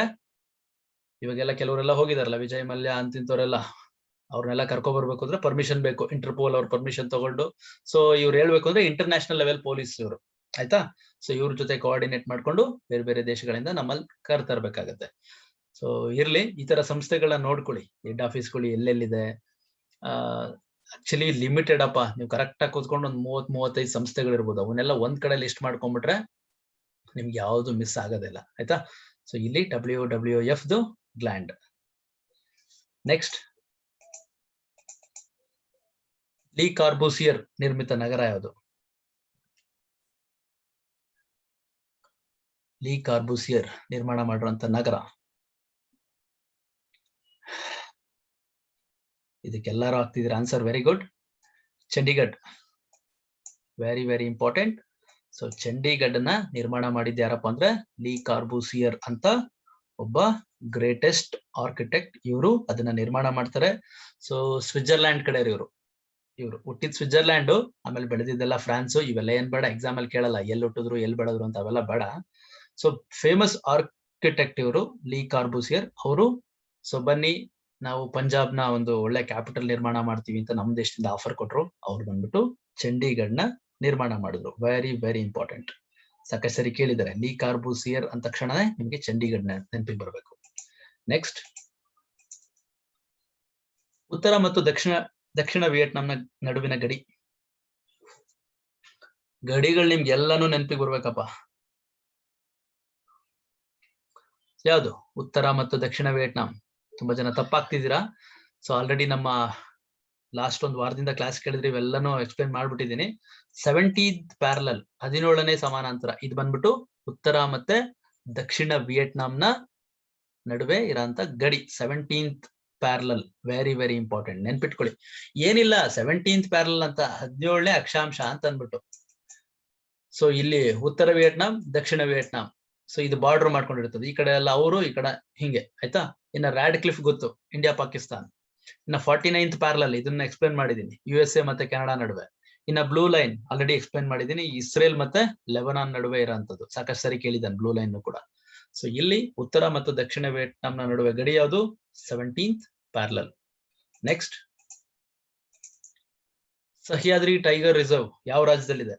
ಇವಾಗೆಲ್ಲ ಕೆಲವರೆಲ್ಲ ಹೋಗಿದಾರಲ್ಲ, ವಿಜಯ್ ಮಲ್ಯ ಅಂತಿಂತವ್ರೆಲ್ಲ ಅವ್ರನ್ನೆಲ್ಲ ಕರ್ಕೊ ಬರ್ಬೇಕು ಅಂದ್ರೆ ಪರ್ಮಿಷನ್ ಬೇಕು, ಇಂಟರ್ಪೋಲ್ ಅವ್ರ ಪರ್ಮಿಷನ್ ತಗೊಂಡು. ಸೊ ಇವ್ರು ಹೇಳ್ಬೇಕು ಅಂದ್ರೆ ಇಂಟರ್ನ್ಯಾಷನಲ್ ಲೆವೆಲ್ ಪೊಲೀಸ್ ಇವರು, ಆಯ್ತಾ. ಸೊ ಇವ್ರ ಜೊತೆ ಕೋಆರ್ಡಿನೇಟ್ ಮಾಡ್ಕೊಂಡು ಬೇರೆ ಬೇರೆ ದೇಶಗಳಿಂದ ನಮ್ಮಲ್ಲಿ ಕರ್ತರ್ಬೇಕಾಗತ್ತೆ. ಸೊ ಇರ್ಲಿ, ಈ ತರ ಸಂಸ್ಥೆಗಳನ್ನ ನೋಡ್ಕೊಳ್ಳಿ, ಹೆಡ್ ಆಫೀಸ್ಗಳು ಎಲ್ಲೆಲ್ಲಿದೆ. ಆಕ್ಚುಲಿ ಲಿಮಿಟೆಡ್ ಅಪ್ಪ, ನೀವು ಕರೆಕ್ಟ್ ಆಗಿ ಕೂತ್ಕೊಂಡು ಒಂದು 30-35 ಸಂಸ್ಥೆಗಳಿರ್ಬೋದು, ಅವನ್ನೆಲ್ಲ ಒಂದ್ ಕಡೆ ಲಿಸ್ಟ್ ಮಾಡ್ಕೊಂಡ್ಬಿಟ್ರೆ ನಿಮ್ಗೆ ಯಾವ್ದು ಮಿಸ್ ಆಗೋದಿಲ್ಲ, ಆಯ್ತಾ. ಸೊ ಇಲ್ಲಿ WWF ಗ್ಲ್ಯಾಂಡ್. ನೆಕ್ಸ್ಟ್, ಲಿ ಕಾರ್ಬೂಸಿಯರ್ ನಿರ್ಮಿತ ನಗರ ಯಾವುದು? ಲಿ ಕಾರ್ಬೂಸಿಯರ್ ನಿರ್ಮಾಣ ಮಾಡಿರುವಂತ ನಗರ, ಇದಕ್ಕೆಲ್ಲರೂ ಆಗ್ತಿದ್ರೆ answer. Very good, Chandigarh. Very very important. So ಚಂಡೀಗಢನ ನಿರ್ಮಾಣ ಮಾಡಿದ್ದ ಯಾರಪ್ಪ ಅಂದ್ರೆ ಲಿ ಕಾರ್ಬೂಸಿಯರ್ ಅಂತ ಒಬ್ಬ ಗ್ರೇಟೆಸ್ಟ್ ಆರ್ಕಿಟೆಕ್ಟ್. ಇವರು ಅದನ್ನ ನಿರ್ಮಾಣ ಮಾಡ್ತಾರೆ. ಸೊ ಸ್ವಿಟ್ಜರ್ಲ್ಯಾಂಡ್ ಕಡೆ ಇವರು ಹುಟ್ಟಿದ್ ಸ್ವಿಟ್ಜರ್ಲ್ಯಾಂಡ್, ಆಮೇಲೆ ಬೆಳೆದಿದ್ದೆಲ್ಲ ಫ್ರಾನ್ಸ್. ಇವೆಲ್ಲ ಏನ್ ಬೇಡ, ಎಕ್ಸಾಮ್ ಅಲ್ಲಿ ಕೇಳಲ್ಲ ಎಲ್ಲಿ ಹುಟ್ಟಿದ್ರು ಎಲ್ಲಿ ಬೆಳೆದ್ರು ಅಂತ, ಅವೆಲ್ಲ ಬೇಡ. ಸೊ ಫೇಮಸ್ ಆರ್ಕಿಟೆಕ್ಟ್ ಇವರು ಲಿ ಕಾರ್ಬೂಸಿಯರ್ ಅವರು. ಸೊ ಬನ್ನಿ, ನಾವು ಪಂಜಾಬ್ನ ಒಂದು ಒಳ್ಳೆ ಕ್ಯಾಪಿಟಲ್ ನಿರ್ಮಾಣ ಮಾಡ್ತೀವಿ ಅಂತ ನಮ್ಮ ದೇಶದಿಂದ ಆಫರ್ ಕೊಟ್ರು. ಅವ್ರು ಬಂದ್ಬಿಟ್ಟು ಚಂಡೀಗಢ್ನ ನಿರ್ಮಾಣ ಮಾಡಿದ್ರು. Very very important. ಸಾಕಷ್ಟು ಸರಿ ಕೇಳಿದ್ದಾರೆ. ಲಿ ಕಾರ್ಬೂಸಿಯರ್ ಅಂದ ತಕ್ಷಣನೇ ನಿಮ್ಗೆ ಚಂಡೀಗಢ್ನ ನೆನಪಿಗೆ ಬರಬೇಕು. ನೆಕ್ಸ್ಟ್, ಉತ್ತರ ಮತ್ತು ದಕ್ಷಿಣ ವಿಯೆಟ್ನಾಂನ ನಡುವಿನ ಗಡಿಗಳು ನಿಮ್ಗೆ ಎಲ್ಲಾನು ನೆನಪಿಗೆ ಬರ್ಬೇಕಪ್ಪ. ಯಾವುದು? ಉತ್ತರ ಮತ್ತು ದಕ್ಷಿಣ ವಿಯೆಟ್ನಾಂ. ತುಂಬಾ ಜನ ತಪ್ಪಾಗ್ತಿದ್ದೀರಾ. ಸೊ ಆಲ್ರೆಡಿ ನಮ್ಮ ಲಾಸ್ಟ್ ಒಂದು ವಾರದಿಂದ ಕ್ಲಾಸ್ ಕೇಳಿದ್ರೆ ಇವೆಲ್ಲಾನು ಎಕ್ಸ್ಪ್ಲೈನ್ ಮಾಡ್ಬಿಟ್ಟಿದ್ದೀನಿ. 17th ಪ್ಯಾರಲಲ್, 17ನೇ ಸಮಾನಾಂತರ, ಇದು ಬಂದ್ಬಿಟ್ಟು ಉತ್ತರ ಮತ್ತೆ ದಕ್ಷಿಣ ವಿಯೆಟ್ನಾಂನ ನಡುವೆ ಇರೋಂತ ಗಡಿ. 17th parallel, very very important, ನೆನ್ಪಿಟ್ಕೊಳ್ಳಿ. ಏನಿಲ್ಲ 17th ಪ್ಯಾರಲಲ್ ಅಂತ, 17ನೇ ಅಕ್ಷಾಂಶ ಅಂತ ಅಂದ್ಬಿಟ್ಟು. ಸೊ ಇಲ್ಲಿ ಉತ್ತರ ವಿಯೆಟ್ನಾಂ, ದಕ್ಷಿಣ ವಿಯೆಟ್ನಾಂ. ಸೊ ಇದು ಬಾರ್ಡರ್ ಮಾಡ್ಕೊಂಡಿರ್ತದೆ, ಈ ಕಡೆ ಎಲ್ಲ ಅವರು, ಈ ಕಡೆ ಹಿಂಗೆ, ಆಯ್ತಾ. ಇನ್ನ ರ್ಯಾಡ್ ಕ್ಲಿಫ್ ಗೊತ್ತು, ಇಂಡಿಯಾ ಪಾಕಿಸ್ತಾನ್. ಇನ್ನ 49th ಪ್ಯಾರಲಲ್, ಇದನ್ನ ಎಕ್ಸ್ಪ್ಲೇನ್ ಮಾಡಿದೀನಿ, USA ಮತ್ತೆ ಕೆನಡಾ ನಡುವೆ. ಇನ್ನ ಬ್ಲೂ ಲೈನ್ ಆಲ್ರೆಡಿ ಎಕ್ಸ್ಪ್ಲೇನ್ ಮಾಡಿದೀನಿ, ಇಸ್ರೇಲ್ ಮತ್ತೆ ಲೆಬನಾನ್ ನಡುವೆ ಇರೋಂಥದ್ದು. ಸಾಕಷ್ಟು ಸರಿ ಕೇಳಿದ್ದಾನೆ ಬ್ಲೂ ಲೈನ್ ಕೂಡ. ಸೊ ಇಲ್ಲಿ ಉತ್ತರ ಮತ್ತು ದಕ್ಷಿಣ ವಿಯೆಟ್ನಾಂನ ನಡುವೆ ಗಡಿ ಯಾವುದು? 17th parallel. Next, Sahyadri tiger reserve ಯಾವ ರಾಜ್ಯದಲ್ಲಿದೆ?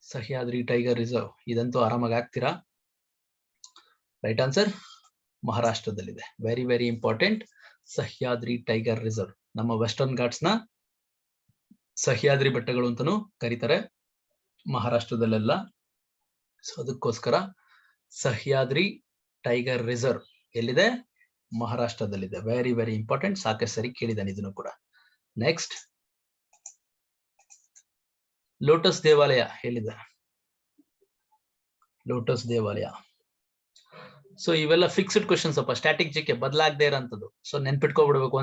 ಸಹ್ಯಾದ್ರಿ ಟೈಗರ್ ರಿಸರ್ವ್, ಇದಂತೂ ಆರಾಮಾಗಿ ಆಗ್ತೀರಾ. ರೈಟ್ ಆನ್ಸರ್ ಮಹಾರಾಷ್ಟ್ರದಲ್ಲಿದೆ. Very very important. Sahyadri tiger reserve. ನಮ್ಮ ವೆಸ್ಟರ್ನ್ ಘಾಟ್ಸ್ ನ ಸಹ್ಯಾದ್ರಿ ಬೆಟ್ಟಗಳು ಅಂತಾನೂ ಕರೀತಾರೆ ಮಹಾರಾಷ್ಟ್ರದಲ್ಲೆಲ್ಲ. ಸೊ ಅದಕ್ಕೋಸ್ಕರ ಸಹ್ಯಾದ್ರಿ ಟೈಗರ್ ರಿಸರ್ವ್ ಎಲ್ಲಿದೆ? ಮಹಾರಾಷ್ಟ್ರದಲ್ಲಿದೆ. Very very important. ಸಾಕಷ್ಟು ಸರಿ ಕೇಳಿದ್ದಾನೆ ಇದನ್ನು ಕೂಡ. ನೆಕ್ಸ್ಟ್, ಲೋಟಸ್ ದೇವಾಲಯ ಎಲ್ಲಿದೆ? ಲೋಟಸ್ ದೇವಾಲಯ. ಸೊ ಇವೆಲ್ಲ ಫಿಕ್ಸ್ಡ್ ಕ್ವಶನ್ಸ್ ಅಪ್ಪ, ಸ್ಟ್ಯಾಟಿಕ್ ಜಿಕೆ, ಬದಲಾಗದೆ ಇರೋಂಥದ್ದು. ಸೊ ನೆನ್ಪಿಟ್ಕೊಬಿಡ್ಬೇಕು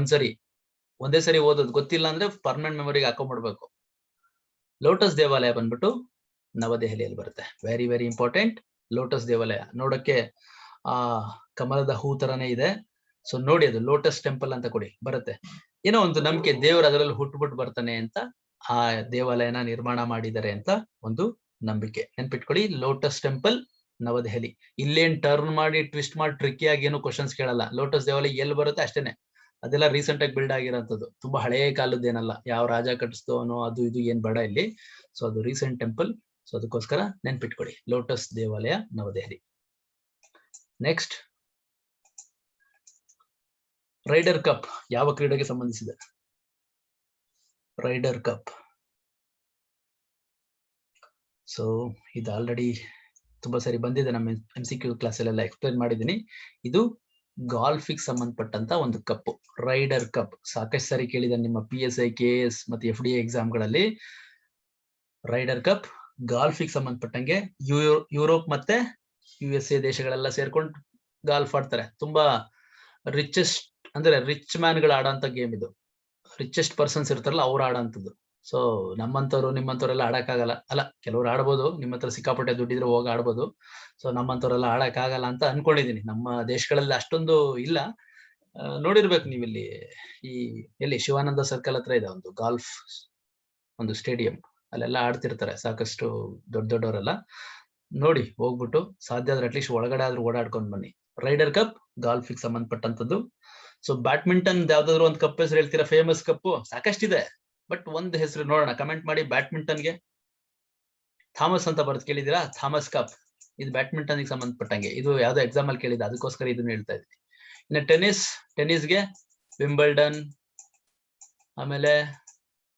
ಒಂದೇ ಸರಿ ಓದೋದು. ಗೊತ್ತಿಲ್ಲ ಅಂದ್ರೆ ಪರ್ಮನೆಂಟ್ ಮೆಮೊರಿಗೆ ಹಾಕೊಂಡ್ಬಿಡ್ಬೇಕು. ಲೋಟಸ್ ದೇವಾಲಯ ಬಂದ್ಬಿಟ್ಟು ನವದೆಹಲಿಯಲ್ಲಿ ಬರುತ್ತೆ. Very very important. ಲೋಟಸ್ ದೇವಾಲಯ ನೋಡಕ್ಕೆ ಕಮಲದ ಹೂ ತರನೇ ಇದೆ. ಸೊ ನೋಡಿ, ಅದು ಲೋಟಸ್ ಟೆಂಪಲ್ ಅಂತ ಕೊಡಿ, ಬರುತ್ತೆ. ಏನೋ ಒಂದು ನಂಬಿಕೆ, ದೇವರು ಅದರಲ್ಲಿ ಹುಟ್ಟುಬಿಟ್ಟು ಬರ್ತಾನೆ ಅಂತ ಆ ದೇವಾಲಯನ ನಿರ್ಮಾಣ ಮಾಡಿದ್ದಾರೆ ಅಂತ ಒಂದು ನಂಬಿಕೆ. ನೆನ್ಪಿಟ್ಕೊಳ್ಳಿ, ಲೋಟಸ್ ಟೆಂಪಲ್, ನವದೆಹಲಿ. ಇಲ್ಲೇನ್ ಟರ್ನ್ ಮಾಡಿ ಟ್ವಿಸ್ಟ್ ಮಾಡಿ ಟ್ರಿಕ್ಕಿ ಆಗಿ ಏನು ಕ್ವಶನ್ಸ್ ಕೇಳಲ್ಲ. ಲೋಟಸ್ ದೇವಾಲಯ ಎಲ್ಲಿ ಬರುತ್ತೆ ಅಷ್ಟೇನೆ. ಅದೆಲ್ಲ ರೀಸೆಂಟ್ ಆಗಿ ಬಿಲ್ಡ್ ಆಗಿರೋಂಥದ್ದು, ತುಂಬಾ ಹಳೆಯ ಕಾಲದ್ದೇನಲ್ಲ, ಯಾವ ರಾಜ ಕಟ್ಟಿಸ್ತೋನೋ ಅದು ಇದು ಏನ್ ಬೇಡ ಇಲ್ಲಿ. ಸೊ ಅದು ರೀಸೆಂಟ್ ಟೆಂಪಲ್. ಸೊ ಅದಕ್ಕೋಸ್ಕರ ನೆನ್ಪಿಟ್ಕೊಳ್ಳಿ, ಲೋಟಸ್ ದೇವಾಲಯ, ನವದೆಹಲಿ. ನೆಕ್ಸ್ಟ್, ರೈಡರ್ ಕಪ್ ಯಾವ ಕ್ರೀಡೆಗೆ ಸಂಬಂಧಿಸಿದೆ? Ryder Cup. ಸೊ ಇದು ಆಲ್ರೆಡಿ ತುಂಬಾ ಸರಿ ಬಂದಿದೆ, ನಮ್ಮ MCQ ಕ್ಲಾಸಲ್ಲೆಲ್ಲ ಎಕ್ಸ್ಪ್ಲೈನ್ ಮಾಡಿದ್ದೀನಿ. ಇದು ಗಾಲ್ಫಿಗೆ ಸಂಬಂಧಪಟ್ಟಂತ ಒಂದು ಕಪ್, ರೈಡರ್ ಕಪ್. ಸಾಕಷ್ಟು ಸರಿ ಕೇಳಿದ ನಿಮ್ಮ PSI, KS ಮತ್ತೆ FDA ಎಕ್ಸಾಮ್ಗಳಲ್ಲಿ. ರೈಡರ್ ಕಪ್ ಗಾಲ್ಫಿಗೆ ಸಂಬಂಧಪಟ್ಟಂಗೆ ಯುರೋಪ್ ಮತ್ತೆ USA ದೇಶಗಳೆಲ್ಲ ಸೇರ್ಕೊಂಡು ಗಾಲ್ಫ್ ಆಡ್ತಾರೆ. ತುಂಬಾ ರಿಚೆಸ್ಟ್ ಅಂದ್ರೆ ರಿಚ್ ಮ್ಯಾನ್ ಗಳು ಆಡೋಂತ ಗೇಮ್ ಇದು. ರಿಚೆಸ್ಟ್ ಪರ್ಸನ್ಸ್ ಇರ್ತಾರಲ್ಲ ಅವ್ರು ಆಡೋಂಥದ್ದು. ಸೊ ನಮ್ಮಂತವ್ರು ನಿಮ್ಮಂತವ್ರೆಲ್ಲ ಆಡಕ್ಕಾಗಲ್ಲ. ಅಲ್ಲ, ಕೆಲವ್ರು ಆಡ್ಬೋದು, ನಿಮ್ಮ ಹತ್ರ ಸಿಕ್ಕಾಪಟ್ಟೆ ದುಡ್ಡಿದ್ರೆ ಹೋಗಿ ಆಡ್ಬೋದು. ಸೊ ನಮ್ಮಂತವ್ರೆಲ್ಲ ಆಡಕ್ಕಾಗಲ್ಲ ಅಂತ ಅನ್ಕೊಂಡಿದೀನಿ. ನಮ್ಮ ದೇಶಗಳಲ್ಲಿ ಅಷ್ಟೊಂದು ಇಲ್ಲ. ನೋಡಿರ್ಬೇಕು ನೀವಿಲ್ಲಿ, ಎಲ್ಲಿ ಶಿವಾನಂದ ಸರ್ಕಲ್ ಹತ್ರ ಇದೆ ಒಂದು ಗಾಲ್ಫ್ ಒಂದು ಸ್ಟೇಡಿಯಂ. ಅಲ್ಲೆಲ್ಲ ಆಡ್ತಿರ್ತಾರೆ ಸಾಕಷ್ಟು ದೊಡ್ಡವರೆಲ್ಲ. ನೋಡಿ, ಹೋಗ್ಬಿಟ್ಟು ಸಾಧ್ಯ ಆದ್ರೆ ಅಟ್ಲೀಸ್ಟ್ ಒಳಗಡೆ ಆದ್ರೂ ಓಡಾಡ್ಕೊಂಡ್ ಬನ್ನಿ. ರೈಡರ್ ಕಪ್ ಗಾಲ್ಫ್ ಸಂಬಂಧಪಟ್ಟಂತದ್ದು. ಸೊ ಬ್ಯಾಡ್ಮಿಂಟನ್ ಯಾವ್ದಾದ್ರು ಒಂದು ಕಪ್ ಹೆಸರು ಹೇಳ್ತೀರಾ? ಫೇಮಸ್ ಕಪ್ ಸಾಕಷ್ಟಿದೆ, ಬಟ್ ಒಂದ್ ಹೆಸರು ನೋಡೋಣ, ಕಮೆಂಟ್ ಮಾಡಿ. ಬ್ಯಾಡ್ಮಿಂಟನ್ಗೆ ಥಾಮಸ್ ಅಂತ ಬರೋದು ಕೇಳಿದಿರಾ? ಥಾಮಸ್ ಕಪ್, ಇದು ಬ್ಯಾಡ್ಮಿಂಟನ್ ಗೆ ಸಂಬಂಧಪಟ್ಟಂಗೆ. ಇದು ಯಾವ್ದೋ ಎಕ್ಸಾಮ್ ಅಲ್ಲಿ ಕೇಳಿದ, ಅದಕ್ಕೋಸ್ಕರ ಇದನ್ನ ಹೇಳ್ತಾ ಇದ್ದೀನಿ. ಇನ್ನು ಟೆನ್ನಿಸ್ಗೆ ವಿಂಬಲ್ಡನ್, ಆಮೇಲೆ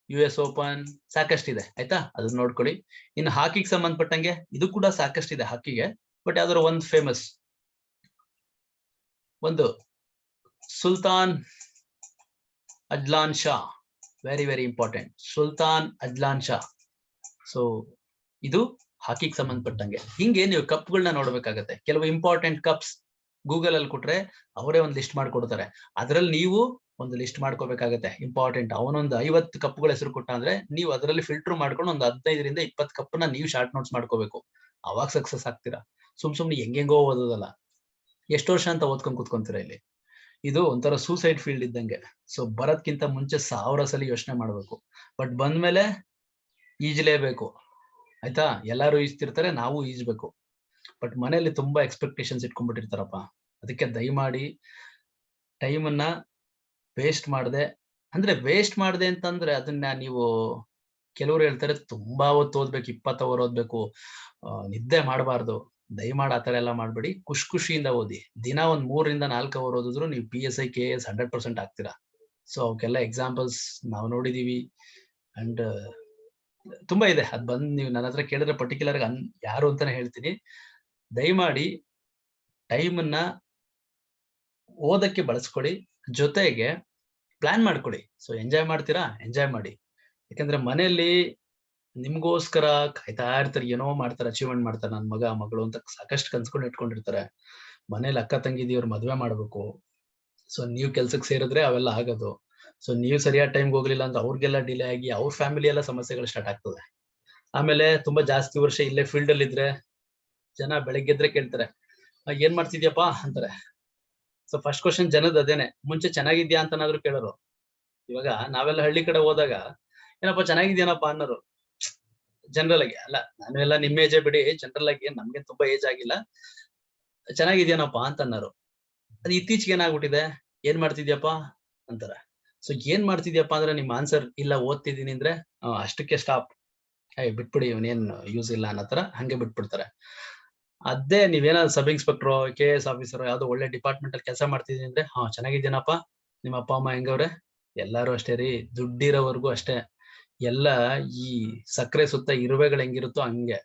US ಓಪನ್, ಸಾಕಷ್ಟಿದೆ ಆಯ್ತಾ, ಅದನ್ನ ನೋಡ್ಕೊಳ್ಳಿ. ಇನ್ನು ಹಾಕಿಗೆ ಸಂಬಂಧಪಟ್ಟಂಗೆ ಇದು ಕೂಡ ಸಾಕಷ್ಟಿದೆ ಹಾಕಿಗೆ, ಬಟ್ ಯಾವ್ದಾದ್ರು ಒಂದು ಫೇಮಸ್, ಒಂದು Sultan Ajlan Shah, very very important, Sultan Ajlan Shah. So ಇದು ಹಾಕಿಗೆ ಸಂಬಂಧಪಟ್ಟಂಗೆ. ಹಿಂಗೆ ನೀವು ಕಪ್ಗಳನ್ನ ನೋಡ್ಬೇಕಾಗತ್ತೆ. ಕೆಲವು ಇಂಪಾರ್ಟೆಂಟ್ ಕಪ್ಸ್ ಗೂಗಲ್ ಅಲ್ಲಿ ಕೊಟ್ರೆ ಅವರೇ ಒಂದು ಲಿಸ್ಟ್ ಮಾಡ್ಕೊಡ್ತಾರೆ, ಅದ್ರಲ್ಲಿ ನೀವು ಒಂದು ಲಿಸ್ಟ್ ಮಾಡ್ಕೋಬೇಕಾಗತ್ತೆ. ಇಂಪಾರ್ಟೆಂಟ್ ಅವನೊಂದು 50 ಕಪ್ಗಳ ಹೆಸರು ಕೊಟ್ಟ ಅಂದ್ರೆ ನೀವು ಅದರಲ್ಲಿ ಫಿಲ್ಟರ್ ಮಾಡ್ಕೊಂಡು ಒಂದು 15ರಿಂದ 20 ಕಪ್ನ ನೀವು ಶಾರ್ಟ್ ನೋಟ್ಸ್ ಮಾಡ್ಕೋಬೇಕು. ಅವಾಗ ಸಕ್ಸಸ್ ಆಗ್ತೀರಾ. ಸುಮ್ನೆ ಹೆಂಗೆಂಗೋ ಓದೋದಲ್ಲ. ಎಷ್ಟು ವರ್ಷ ಅಂತ ಓದ್ಕೊಂಡ್ ಕೂತ್ಕೊಂತೀರಾ ಇಲ್ಲಿ? ಇದು ಒಂಥರ ಸೂಸೈಡ್ ಫೀಲ್ಡ್ ಇದ್ದಂಗೆ. ಸೊ ಬರೋದ್ಕಿಂತ ಮುಂಚೆ 1000 ಸಲ ಯೋಚನೆ ಮಾಡ್ಬೇಕು, ಬಟ್ ಬಂದ್ಮೇಲೆ ಈಜಲೇಬೇಕು ಆಯ್ತಾ. ಎಲ್ಲಾರು ಈಜ್ತಿರ್ತಾರೆ, ನಾವು ಈಜ್ಬೇಕು. ಬಟ್ ಮನೆಯಲ್ಲಿ ತುಂಬಾ ಎಕ್ಸ್ಪೆಕ್ಟೇಷನ್ಸ್ ಇಟ್ಕೊಂಡ್ಬಿಟ್ಟಿರ್ತಾರಪ್ಪ. ಅದಕ್ಕೆ ದಯಮಾಡಿ ಟೈಮ್ ಅನ್ನ ವೇಸ್ಟ್ ಮಾಡದೆ, ಅಂದ್ರೆ ವೇಸ್ಟ್ ಮಾಡದೆ ಅಂತಂದ್ರೆ ಅದನ್ನ ನೀವು, ಕೆಲವರು ಹೇಳ್ತಾರೆ ತುಂಬಾ ಹೊತ್ತು ಓದ್ಬೇಕು, 20 ಅವರ್ ಓದ್ಬೇಕು, ನಿದ್ದೆ ಮಾಡಬಾರ್ದು. ದಯಮಾಡಿ ಆತರ ಎಲ್ಲ ಮಾಡ್ಬೇಡಿ. ಖುಷಿಯಿಂದ ಓದಿ. ದಿನ ಒಂದ್ 3ರಿಂದ 4 ಅವರ್ ಓದಿದ್ರು ನೀವು PSI KS 100% ಆಗ್ತೀರಾ. ಸೊ ಅವಕ್ಕೆಲ್ಲ ಎಕ್ಸಾಂಪಲ್ಸ್ ನಾವು ನೋಡಿದೀವಿ. ಅಂಡ್ ತುಂಬಾ ಇದೆ. ಅದ್ ಬಂದ್ ನೀವು ನನ್ನ ಹತ್ರ ಕೇಳಿದ್ರೆ ಪರ್ಟಿಕ್ಯುಲರ್ ಯಾರು ಅಂತಾನೆ ಹೇಳ್ತೀನಿ. ದಯಮಾಡಿ ಟೈಮ್ ಅನ್ನ ಓದಕ್ಕೆ ಬಳಸ್ಕೊಳ್ಳಿ, ಜೊತೆಗೆ ಪ್ಲಾನ್ ಮಾಡ್ಕೊಳ್ಳಿ. ಸೊ ಎಂಜಾಯ್ ಮಾಡ್ತೀರಾ, ಎಂಜಾಯ್ ಮಾಡಿ. ಯಾಕಂದ್ರೆ ಮನೆಯಲ್ಲಿ ನಿಮ್ಗೋಸ್ಕರ ಕಾಯ್ತಾ ಇರ್ತಾರೆ, ಏನೋ ಮಾಡ್ತಾರೆ, ಅಚೀವ್ಮೆಂಟ್ ಮಾಡ್ತಾರೆ, ನನ್ ಮಗ ಮಗಳು ಅಂತ ಸಾಕಷ್ಟು ಕನ್ಸ್ಕೊಂಡು ಇಟ್ಕೊಂಡಿರ್ತಾರೆ. ಮನೇಲಿ ಅಕ್ಕ ತಂಗಿದಿಯವ್ರ ಮದ್ವೆ ಮಾಡ್ಬೇಕು. ಸೊ ನೀವ್ ಕೆಲ್ಸಕ್ಕೆ ಸೇರಿದ್ರೆ ಅವೆಲ್ಲ ಆಗೋದು. ಸೊ ನೀವು ಸರಿಯಾದ ಟೈಮ್ಗೆ ಹೋಗ್ಲಿಲ್ಲ ಅಂತ ಅವ್ರಿಗೆಲ್ಲ ಡಿಲೇ ಆಗಿ ಅವ್ರ ಫ್ಯಾಮಿಲಿ ಎಲ್ಲ ಸಮಸ್ಯೆಗಳು ಸ್ಟಾರ್ಟ್ ಆಗ್ತದೆ. ಆಮೇಲೆ ತುಂಬಾ ಜಾಸ್ತಿ ವರ್ಷ ಇಲ್ಲೇ ಫೀಲ್ಡ್ ಅಲ್ಲಿ ಇದ್ರೆ ಜನ ಬೆಳಗ್ಗೆದ್ರೆ ಕೇಳ್ತಾರೆ, ಏನ್ ಮಾಡ್ತಿದ್ಯಪ್ಪಾ ಅಂತಾರೆ. ಸೊ ಫಸ್ಟ್ ಕ್ವಶನ್ ಜನದ ಅದೇನೆ, ಮುಂಚೆ ಚೆನ್ನಾಗಿದ್ಯಾ ಅಂತನಾದ್ರು ಕೇಳೋರು. ಇವಾಗ ನಾವೆಲ್ಲ ಹಳ್ಳಿ ಕಡೆ ಹೋದಾಗ ಏನಪ್ಪಾ ಚೆನ್ನಾಗಿದ್ಯಾನಪ್ಪಾ ಅನ್ನೋರು. ಜನರಲ್ ಆಗಿ ಅಲ್ಲ, ನಾನು ಎಲ್ಲ ನಿಮ್ಮ ಏಜೇ ಬಿಡಿ, ಜನರಲ್ ಆಗಿ ನಮ್ಗೆ ತುಂಬಾ ಏಜ್ ಆಗಿಲ್ಲ, ಚೆನ್ನಾಗಿದ್ಯಾನಪ್ಪಾ ಅಂತ ಅನ್ನೋರು. ಅದು ಇತ್ತೀಚೆಗೆ ಏನಾಗ್ಬಿಟ್ಟಿದೆ, ಏನ್ ಮಾಡ್ತಿದ್ಯಪ್ಪಾ ಅಂತಾರೆ. ಸೊ ಏನ್ ಮಾಡ್ತಿದ್ಯಪ್ಪಾ ಅಂದ್ರೆ ನಿಮ್ ಆನ್ಸರ್ ಇಲ್ಲ ಓದ್ತಿದೀನಿ ಅಂದ್ರೆ ಅಷ್ಟಕ್ಕೆ ಸ್ಟಾಪ್, ಬಿಟ್ಬಿಡಿ, ಇವನೇನ್ ಯೂಸ್ ಇಲ್ಲ ಅನ್ನೋ ತರ ಹಂಗೆ ಬಿಟ್ಬಿಡ್ತಾರೆ. ಅದೇ ನೀವೇನಾದ್ರು ಸಬ್ ಇನ್ಸ್ಪೆಕ್ಟರ್, KS ಆಫೀಸರ್, ಯಾವ್ದೋ ಒಳ್ಳೆ ಡಿಪಾರ್ಟ್ಮೆಂಟ್ ಅಲ್ಲಿ ಕೆಲಸ ಮಾಡ್ತಿದೀನಿ ಅಂದ್ರೆ ಚೆನ್ನಾಗಿದ್ದೀನಪ್ಪ, ನಿಮ್ಮ ಅಪ್ಪ ಅಮ್ಮ ಹೆಂಗವ್ರೆ? ಎಲ್ಲಾರು ಅಷ್ಟೇ ರೀ, ದುಡ್ಡಿರೋವರೆಗೂ ಅಷ್ಟೇ. ಎಲ್ಲ ಈ ಸಕ್ಕರೆ ಸುತ್ತ ಇರುವೆಗಳು ಹೆಂಗಿರುತ್ತೋ ಹಂಗೆ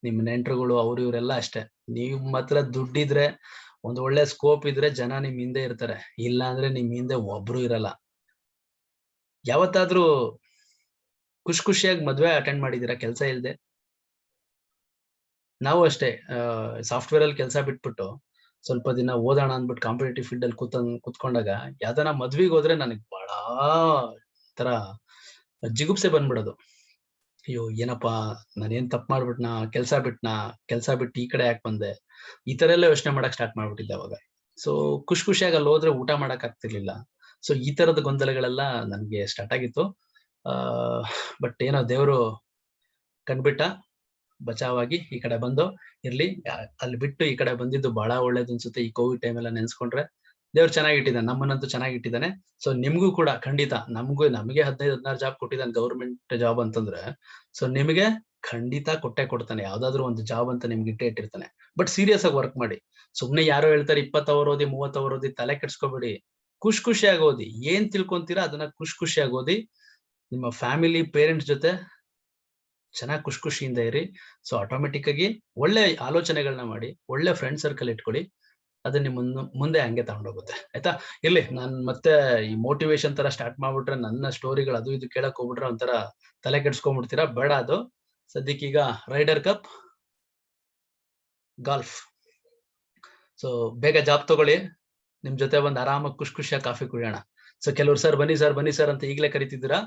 ನಿಮ್ ನೆಂಟ್ರುಗಳು ಅವ್ರು ಇವರೆಲ್ಲ ಅಷ್ಟೇ. ನಿಮ್ ಹತ್ರ ದುಡ್ಡಿದ್ರೆ, ಒಂದ್ ಒಳ್ಳೆ ಸ್ಕೋಪ್ ಇದ್ರೆ ಜನ ನಿಮ್ ಹಿಂದೆ ಇರ್ತಾರೆ, ಇಲ್ಲ ಅಂದ್ರೆ ನಿಮ್ ಹಿಂದೆ ಒಬ್ರು ಇರಲ್ಲ. ಯಾವತ್ತಾದ್ರೂ ಖುಷಿಯಾಗಿ ಮದ್ವೆ ಅಟೆಂಡ್ ಮಾಡಿದೀರಾ ಕೆಲ್ಸ ಇಲ್ದೆ? ನಾವು ಅಷ್ಟೇ ಸಾಫ್ಟ್ವೇರ್ ಅಲ್ಲಿ ಕೆಲಸ ಬಿಟ್ಬಿಟ್ಟು ಸ್ವಲ್ಪ ದಿನ ಓದೋಣ ಅಂದ್ಬಿಟ್ಟು ಕಾಂಪಿಟೇಟಿವ್ ಫೀಲ್ಡ್ ಅಲ್ಲಿ ಕುತ್ಕೊಂಡಾಗ ಯಾವ್ದಾನ ಮದ್ವಿಗೆ ಹೋದ್ರೆ ನನಗೆ ಬಹಳ ತರ ಜಿಗುಪ್ಸೆ ಬಂದ್ಬಿಡೋದು. ಅಯ್ಯೋ ಏನಪ್ಪಾ, ನಾನೇನ್ ತಪ್ಪು ಮಾಡ್ಬಿಟ್ನಾ, ಕೆಲ್ಸ ಬಿಟ್ಟು ಈ ಕಡೆ ಯಾಕೆ ಬಂದೆ, ಈ ತರ ಎಲ್ಲ ಯೋಚನೆ ಮಾಡಕ್ ಸ್ಟಾರ್ಟ್ ಮಾಡ್ಬಿಟ್ಟಿದ್ದೆ ಅವಾಗ. ಸೊ ಖುಷಿಯಾಗಿ ಅಲ್ಲಿ ಹೋದ್ರೆ ಊಟ ಮಾಡಕ್ ಆಗ್ತಿರ್ಲಿಲ್ಲ. ಸೊ ಈ ತರದ ಗೊಂದಲಗಳೆಲ್ಲ ನನ್ಗೆ ಸ್ಟಾರ್ಟ್ ಆಗಿತ್ತು. ಬಟ್ ಏನೋ ದೇವ್ರು ಕಂಡ್ಬಿಟ್ಟ, ಬಚಾವಾಗಿ ಈ ಕಡೆ ಬಂದು ಇರ್ಲಿ. ಅಲ್ಲಿ ಬಿಟ್ಟು ಈ ಕಡೆ ಬಂದಿದ್ದು ಬಹಳ ಒಳ್ಳೇದು ಅನ್ಸುತ್ತೆ. ಈ ಕೋವಿಡ್ ಟೈಮ್ ಎಲ್ಲ ನೆನ್ಸ್ಕೊಂಡ್ರೆ ದೇವ್ರು ಚೆನ್ನಾಗಿಟ್ಟಿದ್ದಾನೆ, ನಮ್ಮನ್ನಂತೂ ಚೆನ್ನಾಗಿಟ್ಟಿದ್ದಾನೆ. ಸೊ ನಿಮ್ಗೂ ಕೂಡ ಖಂಡಿತ, ನಮಗೆ 15-16 ಜಾಬ್ ಕೊಟ್ಟಿದ್ದಾನೆ ಗೌರ್ಮೆಂಟ್ ಜಾಬ್ ಅಂತಂದ್ರೆ, ಸೊ ನಿಮಗೆ ಖಂಡಿತ ಕೊಡ್ತಾನೆ. ಯಾವ್ದಾದ್ರು ಒಂದು ಜಾಬ್ ಅಂತ ನಿಮ್ಗೆ ಇಟ್ಟಿರ್ತಾನೆ. ಬಟ್ ಸೀರಿಯಸ್ ಆಗಿ ವರ್ಕ್ ಮಾಡಿ. ಸುಮ್ನೆ ಯಾರೋ ಹೇಳ್ತಾರೆ 20 ಅವರ್ ಓದಿ 30 ಅವರ್ ಓದಿ, ತಲೆ ಕೆಡ್ಸ್ಕೊಬೇಡಿ. ಖುಷಿಯಾಗಿ ಓದಿ. ಏನ್ ತಿಳ್ಕೊಂತೀರಾ ಅದನ್ನ ಖುಷಿಯಾಗಿ ಓದಿ. ನಿಮ್ಮ ಫ್ಯಾಮಿಲಿ ಪೇರೆಂಟ್ಸ್ ಜೊತೆ ಚೆನ್ನಾಗಿ ಖುಷಿಯಿಂದ ಇರಿ. ಸೊ ಆಟೋಮೆಟಿಕ್ ಆಗಿ ಒಳ್ಳೆ ಆಲೋಚನೆಗಳನ್ನ ಮಾಡಿ, ಒಳ್ಳೆ ಫ್ರೆಂಡ್ ಸರ್ಕಲ್ ಇಟ್ಕೊಳ್ಳಿ. ಅದನ್ನ ನಿಮ್ ಮುಂದೆ ಹಂಗೆ ತಗೊಂಡೋಗುತ್ತೆ ಆಯ್ತಾ. ಇರ್ಲಿ, ನಾನ್ ಮತ್ತೆ ಈ ಮೋಟಿವೇಶನ್ ತರ ಸ್ಟಾರ್ಟ್ ಮಾಡ್ಬಿಟ್ರೆ, ನನ್ನ ಸ್ಟೋರಿಗಳು ಅದು ಇದು ಕೇಳಕ್ ಹೋಗ್ಬಿಟ್ರೆ ಒಂಥರ ತಲೆ ಕೆಡ್ಸ್ಕೊಂಡ್ಬಿಡ್ತೀರಾ, ಬೇಡ ಅದು. ಸದ್ಯಕ್ಕೀಗ ರೈಡರ್ ಕಪ್ ಗಾಲ್ಫ್. ಸೊ ಬೇಗ ಜಾಬ್ ತಗೊಳ್ಳಿ, ನಿಮ್ ಜೊತೆ ಒಂದ್ ಆರಾಮಾಗಿ ಖುಷಿಯಾಗಿ ಕಾಫಿ ಕುಡಿಯೋಣ. ಸೊ ಕೆಲವ್ರು ಸರ್ ಬನ್ನಿ ಸರ್ ಅಂತ ಈಗ್ಲೇ ಕರಿತಿದ್ದೀರಾ.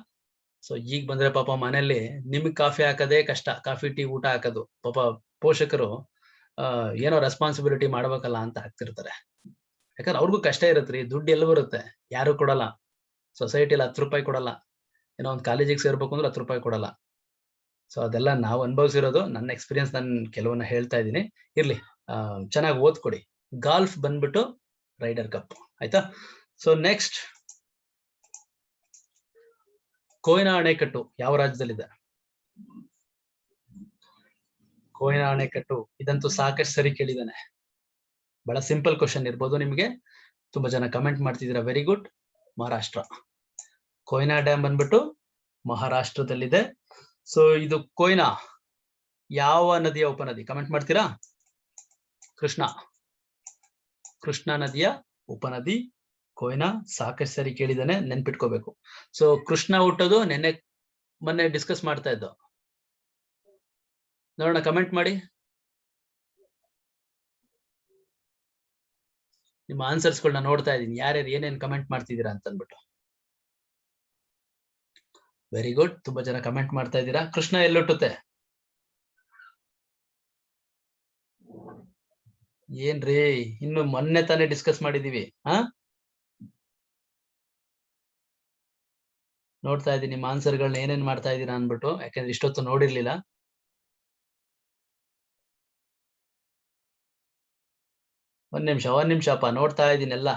ಸೊ ಈಗ ಬಂದ್ರೆ ಪಾಪ ಮನೇಲಿ ನಿಮ್ಗ್ ಕಾಫಿ ಹಾಕೋದೇ ಕಷ್ಟ, ಕಾಫಿ ಟೀ ಊಟ ಹಾಕೋದು. ಪಾಪ ಪೋಷಕರು ಏನೋ ರೆಸ್ಪಾನ್ಸಿಬಿಲಿಟಿ ಮಾಡ್ಬೇಕಲ್ಲ ಅಂತ ಹಾಕ್ತಿರ್ತಾರೆ. ಯಾಕಂದ್ರೆ ಅವ್ರಿಗೂ ಕಷ್ಟ ಇರತ್ರಿ, ದುಡ್ಡು ಎಲ್ಲಿ ಬರುತ್ತೆ, ಯಾರು ಕೊಡಲ್ಲ. ಸೊಸೈಟಿಲಿ 10 ರೂಪಾಯಿ ಕೊಡಲ್ಲ. ಏನೋ ಒಂದ್ ಕಾಲೇಜಿಗೆ ಸೇರ್ಬೇಕು ಅಂದ್ರೆ 10 ರೂಪಾಯಿ ಕೊಡಲ್ಲ. ಸೊ ಅದೆಲ್ಲ ನಾವು ಅನುಭವಿಸಿರೋದು, ನನ್ನ ಎಕ್ಸ್ಪೀರಿಯನ್ಸ್ ನಾನು ಕೆಲವನ್ನ ಹೇಳ್ತಾ ಇದ್ದೀನಿ. ಇರ್ಲಿ, ಚೆನ್ನಾಗಿ ಓದ್ಕೊಡಿ. ಗಾಲ್ಫ್ ಬಂದ್ಬಿಟ್ಟು ರೈಡರ್ ಕಪ್. ಆಯ್ತಾ? ಸೊ ನೆಕ್ಸ್ಟ್, ಕೊಯ್ನಾ ಅಣೆಕಟ್ಟು ಯಾವ ರಾಜ್ಯದಲ್ಲಿದೆ? ಕೊಯ್ನಾ ಅಣೆಕಟ್ಟು, ಇದಂತೂ ಸಾಕಷ್ಟು ಸರಿ ಕೇಳಿದಾನೆ. ಬಹಳ ಸಿಂಪಲ್ ಕ್ವಶನ್ ಇರ್ಬೋದು ನಿಮಗೆ. ತುಂಬಾ ಜನ ಕಮೆಂಟ್ ಮಾಡ್ತಿದ್ದೀರಾ, very good. Maharashtra. Koyna dam ಬಂದ್ಬಿಟ್ಟು ಮಹಾರಾಷ್ಟ್ರದಲ್ಲಿದೆ. ಸೊ ಇದು ಕೊಯ್ನಾ ಯಾವ ನದಿಯ ಉಪನದಿ? ಕಮೆಂಟ್ ಮಾಡ್ತೀರಾ? ಕೃಷ್ಣ. ಕೃಷ್ಣಾ ನದಿಯ ಉಪನದಿ ಕೊಯ್ನಾ. ಸಾಕಷ್ಟು ಸರಿ ಕೇಳಿದಾನೆ, ನೆನ್ಪಿಟ್ಕೋಬೇಕು. ಸೊ ಕೃಷ್ಣ ಹುಟ್ಟೋದು ಮೊನ್ನೆ ಡಿಸ್ಕಸ್ ಮಾಡ್ತಾ ಇದ್ದೋ. ನೋಡೋಣ, ಕಮೆಂಟ್ ಮಾಡಿ ನಿಮ್ಮ ಆನ್ಸರ್ಸ್ಗಳನ್ನ ನೋಡ್ತಾ ಇದ್ದೀನಿ, ಯಾರ್ಯಾರು ಏನೇನ್ ಕಮೆಂಟ್ ಮಾಡ್ತಿದ್ದೀರಾ ಅಂತ ಅಂದ್ಬಿಟ್ಟು. ವೆರಿ ಗುಡ್, ತುಂಬಾ ಜನ ಕಮೆಂಟ್ ಮಾಡ್ತಾ ಇದ್ದೀರಾ. ಕೃಷ್ಣ ಎಲ್ಲುಟ್ಟುತ್ತೆ? ಏನ್ರಿ, ಇನ್ನು ಮೊನ್ನೆ ತಾನೇ ಡಿಸ್ಕಸ್ ಮಾಡಿದೀವಿ. ನೋಡ್ತಾ ಇದ್ದೀನಿ ನಿಮ್ಮ ಆನ್ಸರ್ಗಳನ್ನ ಏನೇನ್ ಮಾಡ್ತಾ ಇದ್ದೀರಾ ಅನ್ಬಿಟ್ಟು, ಯಾಕಂದ್ರೆ ಇಷ್ಟೊತ್ತು ನೋಡಿರ್ಲಿಲ್ಲ. ಒಂದ್ ನಿಮಿಷಪ್ಪ, ನೋಡ್ತಾ ಇದ್ದೀನೆಲ್ಲ.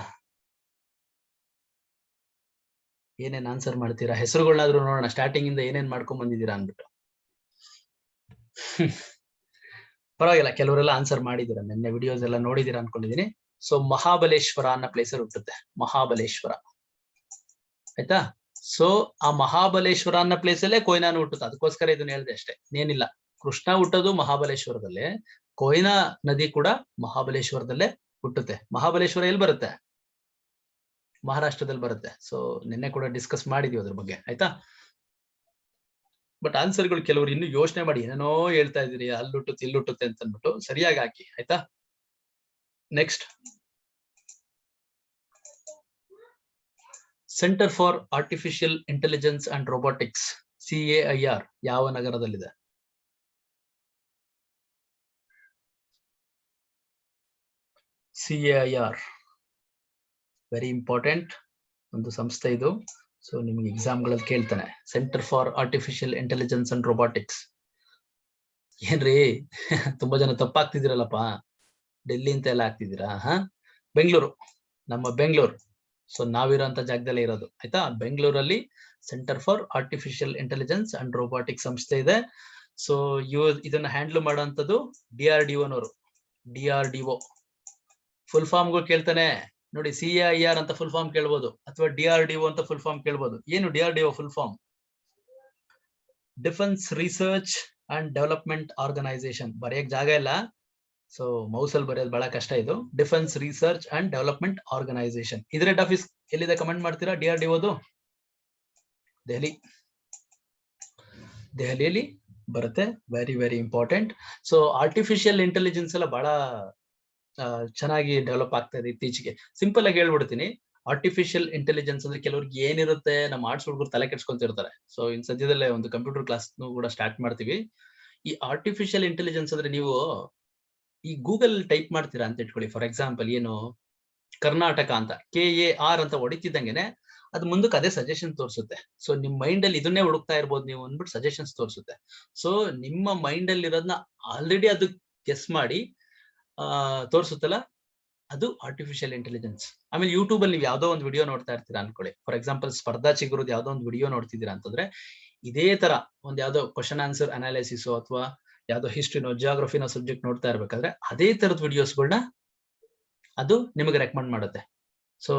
ಏನೇನ್ ಆನ್ಸರ್ ಮಾಡ್ತೀರಾ? ಹೆಸರುಗಳನ್ನಾದ್ರೂ ನೋಡೋಣ, ಸ್ಟಾರ್ಟಿಂಗ್ ಇಂದ ಏನೇನ್ ಮಾಡ್ಕೊಂಡ್ ಬಂದಿದ್ದೀರಾ ಅನ್ಬಿಟ್ಟು. ಪರವಾಗಿಲ್ಲ, ಕೆಲವರೆಲ್ಲ ಆನ್ಸರ್ ಮಾಡಿದ್ದೀರಾ, ನಿನ್ನೆ ವಿಡಿಯೋಸ್ ಎಲ್ಲ ನೋಡಿದೀರಾ ಅನ್ಕೊಂಡಿದೀನಿ. ಸೊ ಮಹಾಬಲೇಶ್ವರ ಅನ್ನೋ ಪ್ಲೇಸ್ ಅಲ್ಲಿ ಹುಟ್ಟುತ್ತೆ, ಮಹಾಬಲೇಶ್ವರ. ಆಯ್ತಾ? ಸೊ ಆ ಮಹಾಬಲೇಶ್ವರ ಅನ್ನೋ ಪ್ಲೇಸ್ ಅಲ್ಲೇ ಕೊಯ್ನಾನು ಹುಟ್ಟುತ್ತೆ, ಅದಕ್ಕೋಸ್ಕರ ಇದನ್ನ ಹೇಳಿದೆ ಅಷ್ಟೇ, ಏನಿಲ್ಲ. ಕೃಷ್ಣ ಹುಟ್ಟೋದು ಮಹಾಬಲೇಶ್ವರದಲ್ಲೇ, ಕೊಯ್ನಾ ನದಿ ಕೂಡ ಮಹಾಬಲೇಶ್ವರದಲ್ಲೇ ಹುಟ್ಟುತ್ತೆ. ಮಹಾಬಲೇಶ್ವರ ಎಲ್ಲಿ ಬರುತ್ತೆ? ಮಹಾರಾಷ್ಟ್ರದಲ್ಲಿ ಬರುತ್ತೆ. ಸೊ ನಿನ್ನೆ ಕೂಡ ಡಿಸ್ಕಸ್ ಮಾಡಿದೀವಿ ಅದ್ರ ಬಗ್ಗೆ. ಆಯ್ತಾ? ಬಟ್ ಆನ್ಸರ್ಗಳು ಕೆಲವರು ಇನ್ನು ಯೋಚನೆ ಮಾಡಿ ಏನೇನೋ ಹೇಳ್ತಾ ಇದೀರಿ, ಅಲ್ಲುಟ್ಟುತ್ತೆ ಇಲ್ಲುಟ್ಟುತ್ತೆ ಅಂತ ಅಂದ್ಬಿಟ್ಟು, ಸರಿಯಾಗಿ ಹಾಕಿ. ಆಯ್ತಾ? Next, centre for artificial intelligence and robotics, CAIR ಯಾವ ನಗರದಲ್ಲಿದೆ? CAIR ವೆರಿ ಇಂಪಾರ್ಟೆಂಟ್ ಒಂದು ಸಂಸ್ಥೆ ಇದು. ಸೊ ನಿಮ್ಗೆ ಎಕ್ಸಾಮ್ಗಳಲ್ಲಿ ಕೇಳ್ತಾನೆ, centre for artificial intelligence and robotics. ಏನ್ರಿ ತುಂಬಾ ಜನ ತಪ್ಪಾಗ್ತಿದ್ದೀರಲ್ಲಪ್ಪ, ಡೆಲ್ಲಿ ಅಂತ ಎಲ್ಲ ಆಗ್ತಿದ್ದೀರಾ? ಬೆಂಗಳೂರು, ನಮ್ಮ ಬೆಂಗಳೂರು. ಸೊ ನಾವಿರೋಂಥ ಜಾಗದಲ್ಲೇ ಇರೋದು. ಆಯ್ತಾ? ಬೆಂಗಳೂರಲ್ಲಿ centre for artificial intelligence and robotics ಸಂಸ್ಥೆ ಇದೆ. ಸೊ ಇದನ್ನ ಹ್ಯಾಂಡಲ್ ಮಾಡುವಂತದ್ದು DRDOನವರು. DRDO ಫುಲ್ ಫಾರ್ಮ್ಗಳು ಕೇಳ್ತಾನೆ ನೋಡಿ. CAIR ಅಂತ ಫುಲ್ ಫಾರ್ಮ್ ಕೇಳ್ಬೋದು, ಅಥವಾ DRDO ಅಂತ ಫುಲ್ ಫಾರ್ಮ್ ಕೇಳ್ಬೋದು. ಏನು DRDO full form? Defence research and development organisation. ಬರೆಯಕ್ ಜಾಗ ಇಲ್ಲ, ಸೊ ಮೌಸ್ ಅಲ್ಲಿ ಬರೆಯೋದು ಬಹಳ ಕಷ್ಟ ಇದು. Defence research and development organisation. ಇದ್ರ ಹೆಡ್ ಆಫೀಸ್ ಎಲ್ಲಿದೆ ಕಮೆಂಟ್ ಮಾಡ್ತೀರಾ? DRDOದು ದೆಹಲಿಯಲ್ಲಿ ಬರುತ್ತೆ. Very very important. So artificial intelligence ಎಲ್ಲ ಬಹಳ ಚೆನ್ನಾಗಿ ಡೆವಲಪ್ ಆಗ್ತಾ ಇದೆ ಇತ್ತೀಚೆಗೆ. ಸಿಂಪಲ್ ಆಗಿ ಹೇಳ್ಬಿಡ್ತೀನಿ, ಆರ್ಟಿಫಿಷಿಯಲ್ ಇಂಟೆಲಿಜೆನ್ಸ್ ಅಂದ್ರೆ ಕೆಲವ್ರಿಗೆ ಏನಿರುತ್ತೆ, ನಮ್ಮ ಆರ್ಟ್ಸ್ ಹುಡುಗರು ತಲೆ ಕೆಡ್ಸ್ಕೊಂತಿರ್ತಾರೆ. ಸೊ ಇನ್ ಸದ್ಯದಲ್ಲೇ ಒಂದು ಕಂಪ್ಯೂಟರ್ ಕ್ಲಾಸ್ ಕೂಡ ಸ್ಟಾರ್ಟ್ ಮಾಡ್ತೀವಿ. ಈ ಆರ್ಟಿಫಿಷಿಯಲ್ ಇಂಟೆಲಿಜೆನ್ಸ್ ಅಂದ್ರೆ ನೀವು ಈ ಗೂಗಲ್ ಟೈಪ್ ಮಾಡ್ತೀರಾ ಅಂತ ಇಟ್ಕೊಳ್ಳಿ. ಫಾರ್ ಎಕ್ಸಾಂಪಲ್, ಏನು ಕರ್ನಾಟಕ ಅಂತ KAR ಅಂತ ಹೊಡಿತಿದ್ದಂಗೆನೆ ಅದು ಮುಂದಕ್ಕೆ ಅದೇ ಸಜೆಷನ್ ತೋರಿಸುತ್ತೆ. ಸೊ ನಿಮ್ ಮೈಂಡ್ ಅಲ್ಲಿ ಇದನ್ನೇ ಹುಡುಕ್ತಾ ಇರ್ಬೋದು ನೀವು ಅಂದ್ಬಿಟ್ಟು ಸಜೆಷನ್ಸ್ ತೋರಿಸುತ್ತೆ. ಸೊ ನಿಮ್ಮ ಮೈಂಡ್ ಅಲ್ಲಿ ಇರೋದನ್ನ ಆಲ್ರೆಡಿ ಅದು ಗೆಸ್ ಮಾಡಿ ತೋರಿಸುತ್ತಲ್ಲ, ಅದು ಆರ್ಟಿಫಿಷಿಯಲ್ ಇಂಟೆಲಿಜೆನ್ಸ್. ಆಮೇಲೆ ಯೂಟ್ಯೂಬ್ ಅಲ್ಲಿ ನೀವು ಯಾವ್ದೋ ಒಂದು ವಿಡಿಯೋ ನೋಡ್ತಾ ಇರ್ತೀರಾ ಅನ್ಕೊಳ್ಳಿ. ಫಾರ್ ಎಕ್ಸಾಂಪಲ್, ಸ್ಪರ್ಧಾ ಚಿಗುರುದು ಯಾವ್ದೋ ಒಂದು ವಿಡಿಯೋ ನೋಡ್ತಿದ್ದೀರಾ ಅಂತಂದ್ರೆ, ಇದೇ ತರ ಒಂದ್ ಯಾವ್ದೋ ಕ್ವಶನ್ ಆನ್ಸರ್ ಅನಾಲಿಸಿಸ್ ಅಥವಾ ಯಾವ್ದೋ ಹಿಸ್ಟ್ರಿನೋ ಜಿಯೋಗ್ರಫಿನೋ ಸಬ್ಜೆಕ್ಟ್ ನೋಡ್ತಾ ಇರ್ಬೇಕಾದ್ರೆ ಅದೇ ತರದ ವಿಡಿಯೋಸ್ಗಳನ್ನ ಅದು ನಿಮಗೆ ರೆಕಮೆಂಡ್ ಮಾಡುತ್ತೆ. ಸೊ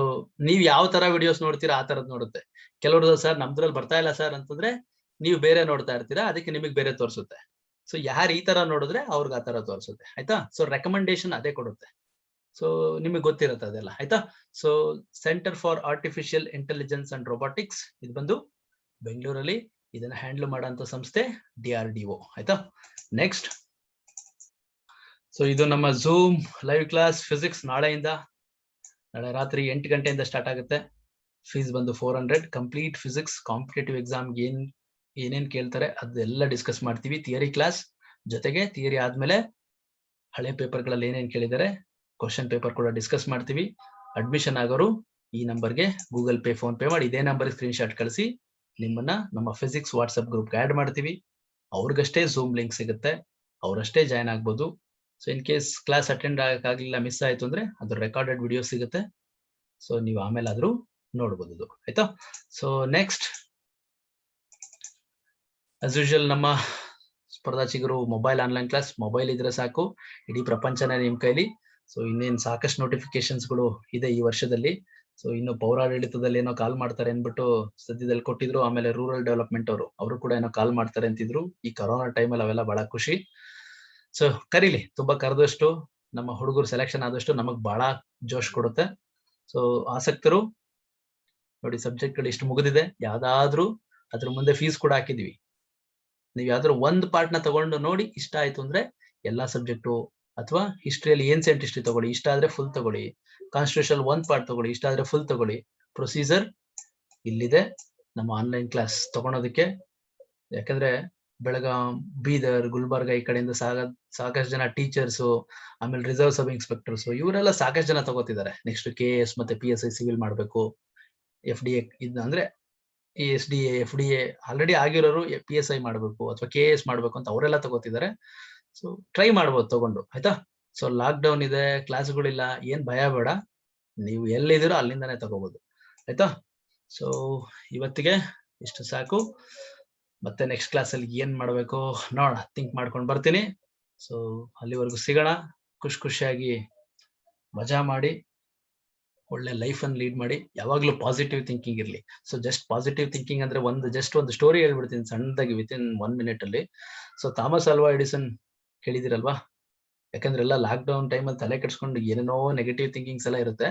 ನೀವ್ ಯಾವ ತರ ವಿಡಿಯೋಸ್ ನೋಡ್ತೀರಾ ಆ ತರದ್ ನೋಡುತ್ತೆ. ಕೆಲವ್ರದ್ದು ಸರ್ ನಮ್ದ್ರಲ್ಲಿ ಬರ್ತಾ ಇಲ್ಲ ಸರ್ ಅಂತಂದ್ರೆ ನೀವು ಬೇರೆ ನೋಡ್ತಾ ಇರ್ತೀರಾ, ಅದಕ್ಕೆ ನಿಮಗೆ ಬೇರೆ ತೋರಿಸುತ್ತೆ. ಸೊ ಯಾರು ಈ ತರ ನೋಡಿದ್ರೆ ಅವ್ರಿಗೆ ಆ ತರ ತೋರಿಸುತ್ತೆ. ಆಯ್ತಾ? ಸೊ ರೆಕಮೆಂಡೇಶನ್ ಅದೇ ಕೊಡುತ್ತೆ. ಸೊ ನಿಮಗೆ ಗೊತ್ತಿರುತ್ತೆ ಅದೆಲ್ಲ. ಆಯ್ತಾ? So centre for artificial intelligence and robotics ಇದು ಬಂದು ಬೆಂಗಳೂರಲ್ಲಿ. ಇದನ್ನ ಹ್ಯಾಂಡಲ್ ಮಾಡುವಂತ ಸಂಸ್ಥೆ DRDO. ಆಯ್ತಾ? ನೆಕ್ಸ್ಟ್, ಸೊ ಇದು ನಮ್ಮ ಝೂಮ್ ಲೈವ್ ಕ್ಲಾಸ್ ಫಿಸಿಕ್ಸ್. ನಾಳೆ ರಾತ್ರಿ 8 ಗಂಟೆಯಿಂದ ಸ್ಟಾರ್ಟ್ ಆಗುತ್ತೆ. ಫೀಸ್ ಬಂದು 400. ಕಂಪ್ಲೀಟ್ ಫಿಸಿಕ್ಸ್ ಕಾಂಪಿಟೇಟಿವ್ ಎಕ್ಸಾಮ್ಗೆ ಏನೇನ್ ಕೇಳ್ತಾರೆ ಅದೆಲ್ಲ ಡಿಸ್ಕಸ್ ಮಾಡ್ತೀವಿ. ಥಿಯರಿ ಕ್ಲಾಸ್ ಜೊತೆಗೆ ಥಿಯರಿ ಆದ್ಮೇಲೆ ಹಳೆ ಪೇಪರ್ಗಳಲ್ಲಿ ಏನೇನ್ ಕೇಳಿದ್ದಾರೆ ಕ್ವಶನ್ ಪೇಪರ್ ಕೂಡ ಡಿಸ್ಕಸ್ ಮಾಡ್ತೀವಿ. ಅಡ್ಮಿಷನ್ ಆಗೋರು ಈ ನಂಬರ್ಗೆ ಗೂಗಲ್ ಪೇ, ಫೋನ್ ಪೇ ಮಾಡಿ ಇದೇ ನಂಬರ್ ಸ್ಕ್ರೀನ್ ಶಾಟ್ ಕಳಿಸಿ. ನಿಮ್ಮನ್ನ ನಮ್ಮ ಫಿಸಿಕ್ಸ್ ವಾಟ್ಸ್ಆಪ್ ಗ್ರೂಪ್ ಆಡ್ ಮಾಡ್ತೀವಿ. ಅವ್ರಿಗಷ್ಟೇ ಝೂಮ್ ಲಿಂಕ್ ಸಿಗುತ್ತೆ, ಅವರಷ್ಟೇ ಜಾಯ್ನ್ ಆಗ್ಬೋದು. So in case class attend ಆಗಕ್ಕಾಗ್ಲಿಲ್ಲ, ಮಿಸ್ ಆಯ್ತು ಅಂದ್ರೆ ಅದು ರೆಕಾರ್ಡೆಡ್ ವಿಡಿಯೋ ಸಿಗುತ್ತೆ. ಸೊ ನೀವು ಆಮೇಲೆ ಆದ್ರೂ ನೋಡ್ಬೋದು, ಆಯ್ತಾ. ಸೊ ನೆಕ್ಸ್ಟ್ ಆಸ್ ಯೂಶುವಲ್ ನಮ್ಮ ಸ್ಪರ್ಧಾಚಿಗರು ಮೊಬೈಲ್ ಆನ್ಲೈನ್ ಕ್ಲಾಸ್, ಮೊಬೈಲ್ ಇದ್ರೆ ಸಾಕು, ಇಡೀ ಪ್ರಪಂಚನೇ ನಿಮ್ ಕೈಲಿ. ಸೊ ಇನ್ನೇನ್ ಸಾಕಷ್ಟು ನೋಟಿಫಿಕೇಶನ್ಸ್ ಗಳು ಇದೆ ಈ ವರ್ಷದಲ್ಲಿ. ಸೊ ಇನ್ನು ಪೌರಾಡಳಿತದಲ್ಲಿ ಏನೋ ಕಾಲ್ ಮಾಡ್ತಾರೆ ಅನ್ಬಿಟ್ಟು ಸದ್ಯದಲ್ಲಿ ಕೊಟ್ಟಿದ್ರು. ಆಮೇಲೆ ರೂರಲ್ ಡೆವಲಪ್ಮೆಂಟ್ ಅವರು ಕೂಡ ಏನೋ ಕಾಲ್ ಮಾಡ್ತಾರೆ ಅಂತಿದ್ರು. ಈ ಕೊರೋನಾ ಟೈಮಲ್ಲಿ ಅವೆಲ್ಲ ಬಹಳ ಖುಷಿ. ಸೊ ಕರೀಲಿ, ತುಂಬಾ ಕರೆದಷ್ಟು ನಮ್ಮ ಹುಡುಗರು ಸೆಲೆಕ್ಷನ್ ಆದಷ್ಟು ನಮಗ್ ಬಹಳ ಜೋಶ್ ಕೊಡುತ್ತೆ. ಸೊ ಆಸಕ್ತರು ನೋಡಿ, ಸಬ್ಜೆಕ್ಟ್ ಗಳು ಇಷ್ಟು ಮುಗಿದಿದೆ, ಯಾವ್ದಾದ್ರು ಅದ್ರ ಮುಂದೆ ಫೀಸ್ ಕೂಡ ಹಾಕಿದೀವಿ. ನೀವ್ ಯಾವ್ದಾದ್ರು ಒಂದ್ ಪಾರ್ಟ್ ನ ತಗೊಂಡು ನೋಡಿ, ಇಷ್ಟ ಆಯ್ತು ಅಂದ್ರೆ ಎಲ್ಲಾ ಸಬ್ಜೆಕ್ಟು, ಅಥವಾ ಹಿಸ್ಟ್ರಿಯಲ್ಲಿ ಏನ್ಸೆಂಟ್ ಹಿಸ್ಟ್ರಿ ತಗೊಳ್ಳಿ, ಇಷ್ಟ ಆದ್ರೆ ಫುಲ್ ತಗೊಳ್ಳಿ. ಕಾನ್ಸ್ಟಿಟ್ಯೂಷನ್ ಒಂದ್ ಪಾರ್ಟ್ ತಗೊಳ್ಳಿ, ಇಷ್ಟ ಆದ್ರೆ ಫುಲ್ ತಗೊಳ್ಳಿ. ಪ್ರೊಸೀಜರ್ ಇಲ್ಲಿದೆ ನಮ್ಮ ಆನ್ಲೈನ್ ಕ್ಲಾಸ್ ತಗೊಳೋದಕ್ಕೆ. ಯಾಕಂದ್ರೆ ಬೆಳಗಾಂ, ಬೀದರ್, ಗುಲ್ಬರ್ಗ ಈ ಕಡೆಯಿಂದ ಸಾಕಷ್ಟು ಜನ ಟೀಚರ್ಸ್, ಆಮೇಲೆ ರಿಸರ್ವ್ ಸಬ್ ಇನ್ಸ್ಪೆಕ್ಟರ್ಸ್, ಇವರೆಲ್ಲ ಸಾಕಷ್ಟು ಜನ ತಗೋತಿದ್ದಾರೆ. ನೆಕ್ಸ್ಟ್ KS ಮತ್ತೆ PSI ಸಿವಿಲ್ ಮಾಡ್ಬೇಕು. FDA ಇದು ಅಂದ್ರೆ SDA, FDA ಆಲ್ರೆಡಿ ಆಗಿರೋರು PSI ಮಾಡ್ಬೇಕು ಅಥವಾ KS ಮಾಡ್ಬೇಕು ಅಂತ ಅವರೆಲ್ಲ ತಗೋತಿದ್ದಾರೆ. ಸೊ ಟ್ರೈ ಮಾಡ್ಬೋದು ತಗೊಂಡು, ಆಯ್ತಾ. ಸೊ ಲಾಕ್ ಡೌನ್ ಇದೆ, ಕ್ಲಾಸ್ಗಳಿಲ್ಲ, ಏನ್ ಭಯ ಬೇಡ, ನೀವು ಎಲ್ಲಿದ್ದೀರೋ ಅಲ್ಲಿಂದಾನೇ ತಗೋಬಹುದು, ಆಯ್ತಾ. ಸೊ ಇವತ್ತಿಗೆ ಇಷ್ಟು ಸಾಕು. ಮತ್ತೆ ನೆಕ್ಸ್ಟ್ ಕ್ಲಾಸ್ ಅಲ್ಲಿ ಏನ್ ಮಾಡ್ಬೇಕು ನೋಡೋಣ, ಥಿಂಕ್ ಮಾಡ್ಕೊಂಡು ಬರ್ತೀನಿ. ಸೊ ಅಲ್ಲಿವರೆಗೂ ಸಿಗೋಣ. ಖುಷಿಯಾಗಿ ಮಜಾ ಮಾಡಿ, ಒಳ್ಳೆ ಲೈಫ್ ಅನ್ನು ಲೀಡ್ ಮಾಡಿ. ಯಾವಾಗ್ಲೂ ಪಾಸಿಟಿವ್ ಥಿಂಕಿಂಗ್ ಇರ್ಲಿ. ಸೊ ಜಸ್ಟ್ ಪಾಸಿಟಿವ್ ಥಿಂಕಿಂಗ್ ಅಂದ್ರೆ ಒಂದು ಸ್ಟೋರಿ ಹೇಳ್ಬಿಡ್ತೀನಿ ಸಣ್ಣದಾಗಿ, ವಿತಿನ್ 1 minute ಅಲ್ಲಿ. ಸೊ ಥಾಮಸ್ ಆಲ್ವಾ ಎಡಿಸನ್ ಕೇಳಿದಿರಲ್ವಾ? ಯಾಕಂದ್ರೆ ಎಲ್ಲ ಲಾಕ್ ಡೌನ್ ಟೈಮಲ್ಲಿ ತಲೆ ಕೆಡ್ಸ್ಕೊಂಡು ಏನೇನೋ ನೆಗೆಟಿವ್ ಥಿಂಕಿಂಗ್ಸ್ ಎಲ್ಲ ಇರುತ್ತೆ.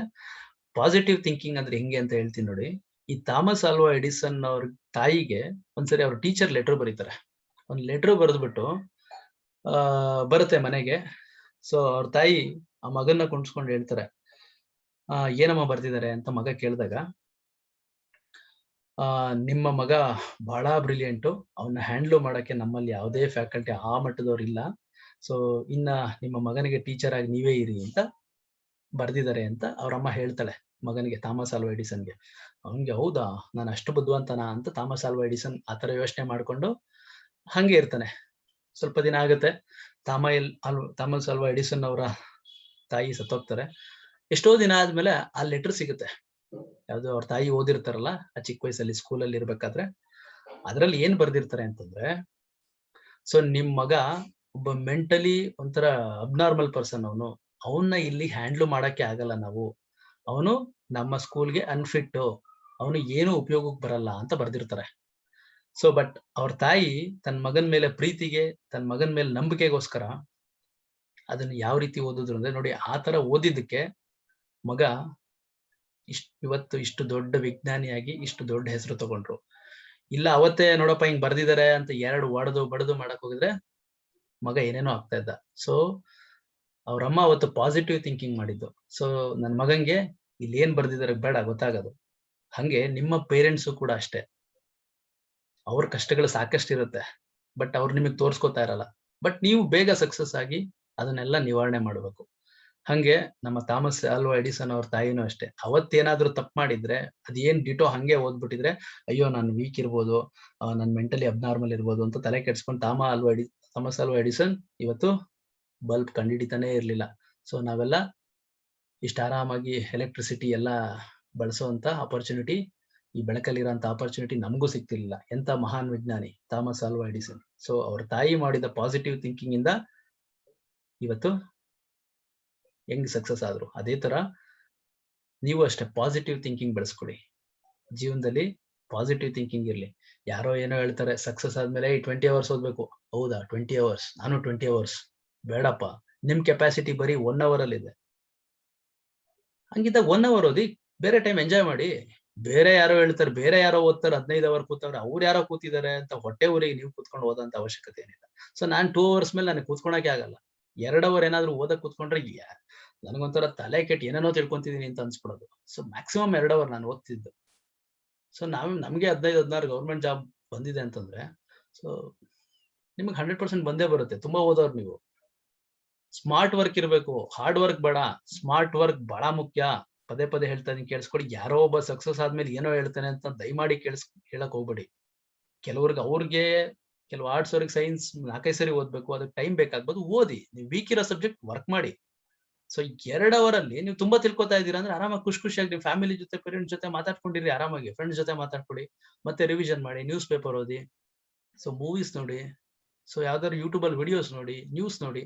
ಪಾಸಿಟಿವ್ ಥಿಂಕಿಂಗ್ ಅಂದ್ರೆ ಹೆಂಗೆ ಅಂತ ಹೇಳ್ತೀನಿ ನೋಡಿ. ಈ ಥಾಮಸ್ ಆಲ್ವಾ ಎಡಿಸನ್ ಅವ್ರ ತಾಯಿಗೆ ಒಂದ್ಸರಿ ಅವ್ರ ಟೀಚರ್ ಲೆಟರ್ ಬರೀತಾರೆ. ಒಂದ್ ಲೆಟರ್ ಬರೆದ್ಬಿಟ್ಟು ಬರುತ್ತೆ ಮನೆಗೆ. ಸೊ ಅವ್ರ ತಾಯಿ ಆ ಮಗನ್ನ ಕುಣಿಸ್ಕೊಂಡು ಹೇಳ್ತಾರೆ, ಏನಮ್ಮ ಬರ್ತಿದ್ದಾರೆ ಅಂತ ಮಗ ಕೇಳಿದಾಗ, ನಿಮ್ಮ ಮಗ ಬಹಳ ಬ್ರಿಲಿಯಂಟು, ಅವನ್ನ ಹ್ಯಾಂಡ್ಲ್ ಮಾಡಕ್ಕೆ ನಮ್ಮಲ್ಲಿ ಯಾವುದೇ ಫ್ಯಾಕಲ್ಟಿ ಆ ಮಟ್ಟದವ್ರು ಇಲ್ಲ. ಸೊ ಇನ್ನ ನಿಮ್ಮ ಮಗನಿಗೆ ಟೀಚರ್ ಆಗಿ ನೀವೇ ಇರಿ ಅಂತ ಬರ್ದಿದ್ದಾರೆ ಅಂತ ಅವ್ರಮ್ಮ ಹೇಳ್ತಾಳೆ ಮಗನಿಗೆ, ಥಾಮಸ್ ಆಲ್ವಾ ಎಡಿಸನ್ಗೆ. ಅವನ್ಗೆ ಹೌದಾ, ನಾನು ಅಷ್ಟು ಬುದ್ಧಿವಂತನ ಅಂತ ಥಾಮಸ್ ಆಲ್ವಾ ಎಡಿಸನ್ ಆತರ ಯೋಚನೆ ಮಾಡ್ಕೊಂಡು ಹಂಗೆ ಇರ್ತಾನೆ. ಸ್ವಲ್ಪ ದಿನ ಆಗುತ್ತೆ, ಥಾಮಸ್ ಆಲ್ವಾ ಎಡಿಸನ್ ಅವರ ತಾಯಿ ಸತ್ತೋಗ್ತಾರೆ. ಎಷ್ಟೋ ದಿನ ಆದ್ಮೇಲೆ ಆ ಲೆಟರ್ ಸಿಗುತ್ತೆ. ಯಾವ್ದು ಅವ್ರ ತಾಯಿ ಓದಿರ್ತಾರಲ್ಲ ಆ ಚಿಕ್ಕ ವಯಸ್ಸಲ್ಲಿ ಸ್ಕೂಲಲ್ಲಿ ಇರ್ಬೇಕಾದ್ರೆ, ಅದ್ರಲ್ಲಿ ಏನ್ ಬರ್ದಿರ್ತಾರೆ ಅಂತಂದ್ರೆ, ಸೊ ನಿಮ್ ಮಗ ಒಬ್ಬ ಮೆಂಟಲಿ ಒಂಥರ ಅಬ್ನಾರ್ಮಲ್ ಪರ್ಸನ್, ಅವನ್ನ ಇಲ್ಲಿ ಹ್ಯಾಂಡ್ಲ್ ಮಾಡಕ್ಕೆ ಆಗಲ್ಲ ನಾವು, ಅವನು ನಮ್ಮ ಸ್ಕೂಲ್ಗೆ ಅನ್ಫಿಟ್, ಅವನು ಏನು ಉಪಯೋಗಕ್ಕೆ ಬರಲ್ಲ ಅಂತ ಬರ್ದಿರ್ತಾರೆ. ಸೊ ಬಟ್ ಅವ್ರ ತಾಯಿ ತನ್ನ ಮಗನ್ ಮೇಲೆ ಪ್ರೀತಿಗೆ, ತನ್ನ ಮಗನ್ ಮೇಲೆ ನಂಬಿಕೆಗೋಸ್ಕರ ಅದನ್ನ ಯಾವ ರೀತಿ ಓದಿದ್ರು ಅಂದ್ರೆ ನೋಡಿ, ಆ ತರ ಓದಿದ್ದಕ್ಕೆ ಮಗ ಇವತ್ತು ಇಷ್ಟು ದೊಡ್ಡ ವಿಜ್ಞಾನಿಯಾಗಿ ಇಷ್ಟು ದೊಡ್ಡ ಹೆಸರು ತಗೊಂಡ್ರು. ಇಲ್ಲ ಅವತ್ತೇ ನೋಡಪ್ಪ ಹಿಂಗ್ ಬರ್ದಿದ್ದಾರೆ ಅಂತ 2 ಬಡದು ಮಾಡಕ್ ಹೋಗಿದ್ರೆ ಮಗ ಏನೇನೋ ಆಗ್ತಾ ಇದ್ದ. ಸೊ ಅವ್ರಮ್ಮ ಅವತ್ತು ಪಾಸಿಟಿವ್ ಥಿಂಕಿಂಗ್ ಮಾಡಿದ್ದು. ಸೊ ನನ್ ಮಗಂಗೆ ಇಲ್ಲಿ ಏನ್ ಬರ್ದಿದ್ದಾರೆ ಬೇಡ ಗೊತ್ತಾಗೋದು. ಹಂಗೆ ನಿಮ್ಮ ಪೇರೆಂಟ್ಸು ಕೂಡ ಅಷ್ಟೇ, ಅವ್ರ ಕಷ್ಟಗಳು ಸಾಕಷ್ಟು ಇರುತ್ತೆ, ಬಟ್ ಅವ್ರು ನಿಮಗ್ ತೋರ್ಸ್ಕೊತಾ ಇರಲ್ಲ. ಬಟ್ ನೀವು ಬೇಗ ಸಕ್ಸಸ್ ಆಗಿ ಅದನ್ನೆಲ್ಲ ನಿವಾರಣೆ ಮಾಡ್ಬೇಕು. ಹಂಗೆ ನಮ್ಮ ಥಾಮಸ್ ಆಲ್ವಾ ಎಡಿಸನ್ ಅವ್ರ ತಾಯಿನೂ ಅಷ್ಟೇ, ಅವತ್ತೇನಾದ್ರೂ ತಪ್ಪು ಮಾಡಿದ್ರೆ ಅದೇನ್ ಡಿಟೋ ಹಂಗೆ ಓದ್ಬಿಟ್ಟಿದ್ರೆ, ಅಯ್ಯೋ ನಾನು ವೀಕ್ ಇರ್ಬೋದು, ನಾನು ಮೆಂಟಲಿ ಅಬ್ನಾರ್ಮಲ್ ಇರ್ಬೋದು ಅಂತ ತಲೆ ಕೆಡ್ಸ್ಕೊಂಡು ಥಾಮಸ್ ಆಲ್ವಾ ಎಡಿಸನ್ ಇವತ್ತು ಬಲ್ಬ್ ಕಂಡಿಡಿತಾನೆ ಇರ್ಲಿಲ್ಲ. ಸೊ ನಾವೆಲ್ಲ ಇಷ್ಟ ಆರಾಮಾಗಿ ಎಲೆಕ್ಟ್ರಿಸಿಟಿ ಎಲ್ಲ ಬಳಸುವಂತ ಆಪರ್ಚುನಿಟಿ, ಈ ಬೆಳಕಲ್ಲಿರೋಂಥ ಆಪರ್ಚುನಿಟಿ ನಮಗೂ ಸಿಗ್ತಿರ್ಲಿಲ್ಲ. ಎಂತ ಮಹಾನ್ ವಿಜ್ಞಾನಿ ಥಾಮಸ್ ಆಲ್ವಾ ಎಡಿಸನ್. ಸೊ ಅವ್ರ ತಾಯಿ ಮಾಡಿದ ಪಾಸಿಟಿವ್ ಥಿಂಕಿಂಗ್ ಇಂದ ಇವತ್ತು ಹೆಂಗ್ ಸಕ್ಸಸ್ ಆದ್ರು. ಅದೇ ತರ ನೀವು ಅಷ್ಟೇ ಪಾಸಿಟಿವ್ ಥಿಂಕಿಂಗ್ ಬೆಳೆಸ್ಕೊಳ್ಳಿ. ಜೀವನದಲ್ಲಿ ಪಾಸಿಟಿವ್ ಥಿಂಕಿಂಗ್ ಇರ್ಲಿ. ಯಾರೋ ಏನೋ ಹೇಳ್ತಾರೆ ಸಕ್ಸಸ್ ಆದ್ಮೇಲೆ 20 hours ಓದ್ಬೇಕು. ಹೌದಾ 20 hours? ನಾನು 20 hours ಬೇಡಪ್ಪ. ನಿಮ್ ಕೆಪಾಸಿಟಿ ಬರೀ 1 hour ಅಲ್ಲಿ ಇದೆ. ಹಂಗಿದ್ದಾಗ 1 hour ಓದಿ, ಬೇರೆ ಟೈಮ್ ಎಂಜಾಯ್ ಮಾಡಿ. ಬೇರೆ ಯಾರೋ ಹೇಳ್ತಾರೆ, ಬೇರೆ ಯಾರೋ ಓದ್ತಾರೆ 15 hour ಕೂತವ್ರೆ, ಅವ್ರು ಯಾರೋ ಕೂತಿದ್ದಾರೆ ಅಂತ ಹೊಟ್ಟೆ ಊರಿಗೆ ನೀವು ಕೂತ್ಕೊಂಡು ಓದೋಂತ ಅವಶ್ಯಕತೆ ಏನಿಲ್ಲ. ಸೊ ನಾನ್ 2 hours ಮೇಲೆ ನನಗೆ ಕೂತ್ಕೊಳಕ್ಕೆ ಆಗಲ್ಲ. 2 hour ಏನಾದ್ರು ಓದಕ್ ಕೂತ್ಕೊಂಡ್ರೆ ನನಗೊಂಥರ ತಲೆ ಕೆಟ್ಟು ಏನೇನೋ ತಿಳ್ಕೊಂತಿದೀನಿ ಅಂತ ಅನ್ಸ್ಬಿಡೋದು. ಸೊ ಮ್ಯಾಕ್ಸಿಮಮ್ 2 hour ನಾನು ಓದ್ತಿದ್ದು. ಸೊ ನಮ್ಗೆ 15-16 ಗೌರ್ಮೆಂಟ್ ಜಾಬ್ ಬಂದಿದೆ ಅಂತಂದ್ರೆ, ಸೊ ನಿಮ್ಗೆ 100% ಬಂದೇ ಬರುತ್ತೆ. ತುಂಬಾ ಓದೋರು ನೀವು. ಸ್ಮಾರ್ಟ್ ವರ್ಕ್ ಇರ್ಬೇಕು, ಹಾರ್ಡ್ ವರ್ಕ್ ಬೇಡ. ಸ್ಮಾರ್ಟ್ ವರ್ಕ್ ಬಹಳ ಮುಖ್ಯ. ಪದೇ ಪದೇ ಹೇಳ್ತಾ ಇದೀನಿ, ಕೇಳಿಸ್ಕೊಡಿ. ಯಾರೋ ಒಬ್ಬ ಸಕ್ಸಸ್ ಆದ್ಮೇಲೆ ಏನೋ ಹೇಳ್ತಾನೆ ಅಂತ ದಯಮಾಡಿ ಹೇಳಕ್ ಹೋಗ್ಬೇಡಿ. ಕೆಲವ್ರಿಗೆ ಅವ್ರಿಗೆ ಕೆಲವು ಆರ್ಟ್ಸ್ ಅವ್ರಿಗೆ ಸೈನ್ಸ್ 4-5 ಸರಿ ಓದ್ಬೇಕು, ಅದಕ್ಕೆ ಟೈಮ್ ಬೇಕಾಗ್ಬೋದು. ಓದಿ, ನೀವು ವೀಕ್ ಇರೋ ಸಬ್ಜೆಕ್ಟ್ ವರ್ಕ್ ಮಾಡಿ. ಸೊ 2 ಅವರಲ್ಲಿ ನೀವು ತುಂಬಾ ತಿಳ್ಕೊತಾ ಇದ್ದೀರಾ ಅಂದ್ರೆ ಆರಾಮಾಗಿ ಖುಷಿಯಾಗಿ ನಿಮ್ಮ ಫ್ಯಾಮಿಲಿ ಜೊತೆ, ಪೇರೆಂಟ್ಸ್ ಜೊತೆ ಮಾತಾಡ್ಕೊಂಡಿರಿ ಆರಾಮಾಗಿ. ಫ್ರೆಂಡ್ಸ್ ಜೊತೆ ಮಾತಾಡ್ಕೊಳ್ಳಿ, ಮತ್ತೆ ರಿವಿಷನ್ ಮಾಡಿ, ನ್ಯೂಸ್ ಪೇಪರ್ ಓದಿ, ಸೊ ಮೂವೀಸ್ ನೋಡಿ, ಸೊ ಯಾವ್ದಾದ್ರು ಯೂಟ್ಯೂಬ್ ಅಲ್ಲಿ ವಿಡಿಯೋಸ್ ನೋಡಿ, ನ್ಯೂಸ್ ನೋಡಿ,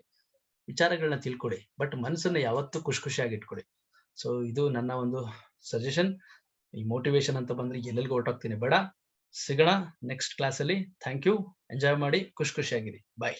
ವಿಚಾರಗಳನ್ನ ತಿಳ್ಕೊಳ್ಳಿ. ಬಟ್ ಮನಸ್ಸನ್ನ ಯಾವತ್ತೂ ಖುಷಿಯಾಗಿ ಇಟ್ಕೊಳ್ಳಿ. ಸೊ ಇದು ನನ್ನ ಒಂದು ಸಜೆಷನ್. ಈ ಮೋಟಿವೇಶನ್ ಅಂತ ಬಂದ್ರೆ ಎಲ್ಲೆಲ್ಗೂ ಹೊರಟೋಗ್ತೀನಿ ಬೇಡ. ಸಿಗೋಣ ನೆಕ್ಸ್ಟ್ ಕ್ಲಾಸ್ ಅಲ್ಲಿ. Thank you. ಎಂಜಾಯ್ ಮಾಡಿ, ಖುಷಿಯಾಗಿರಿ. ಬಾಯ್.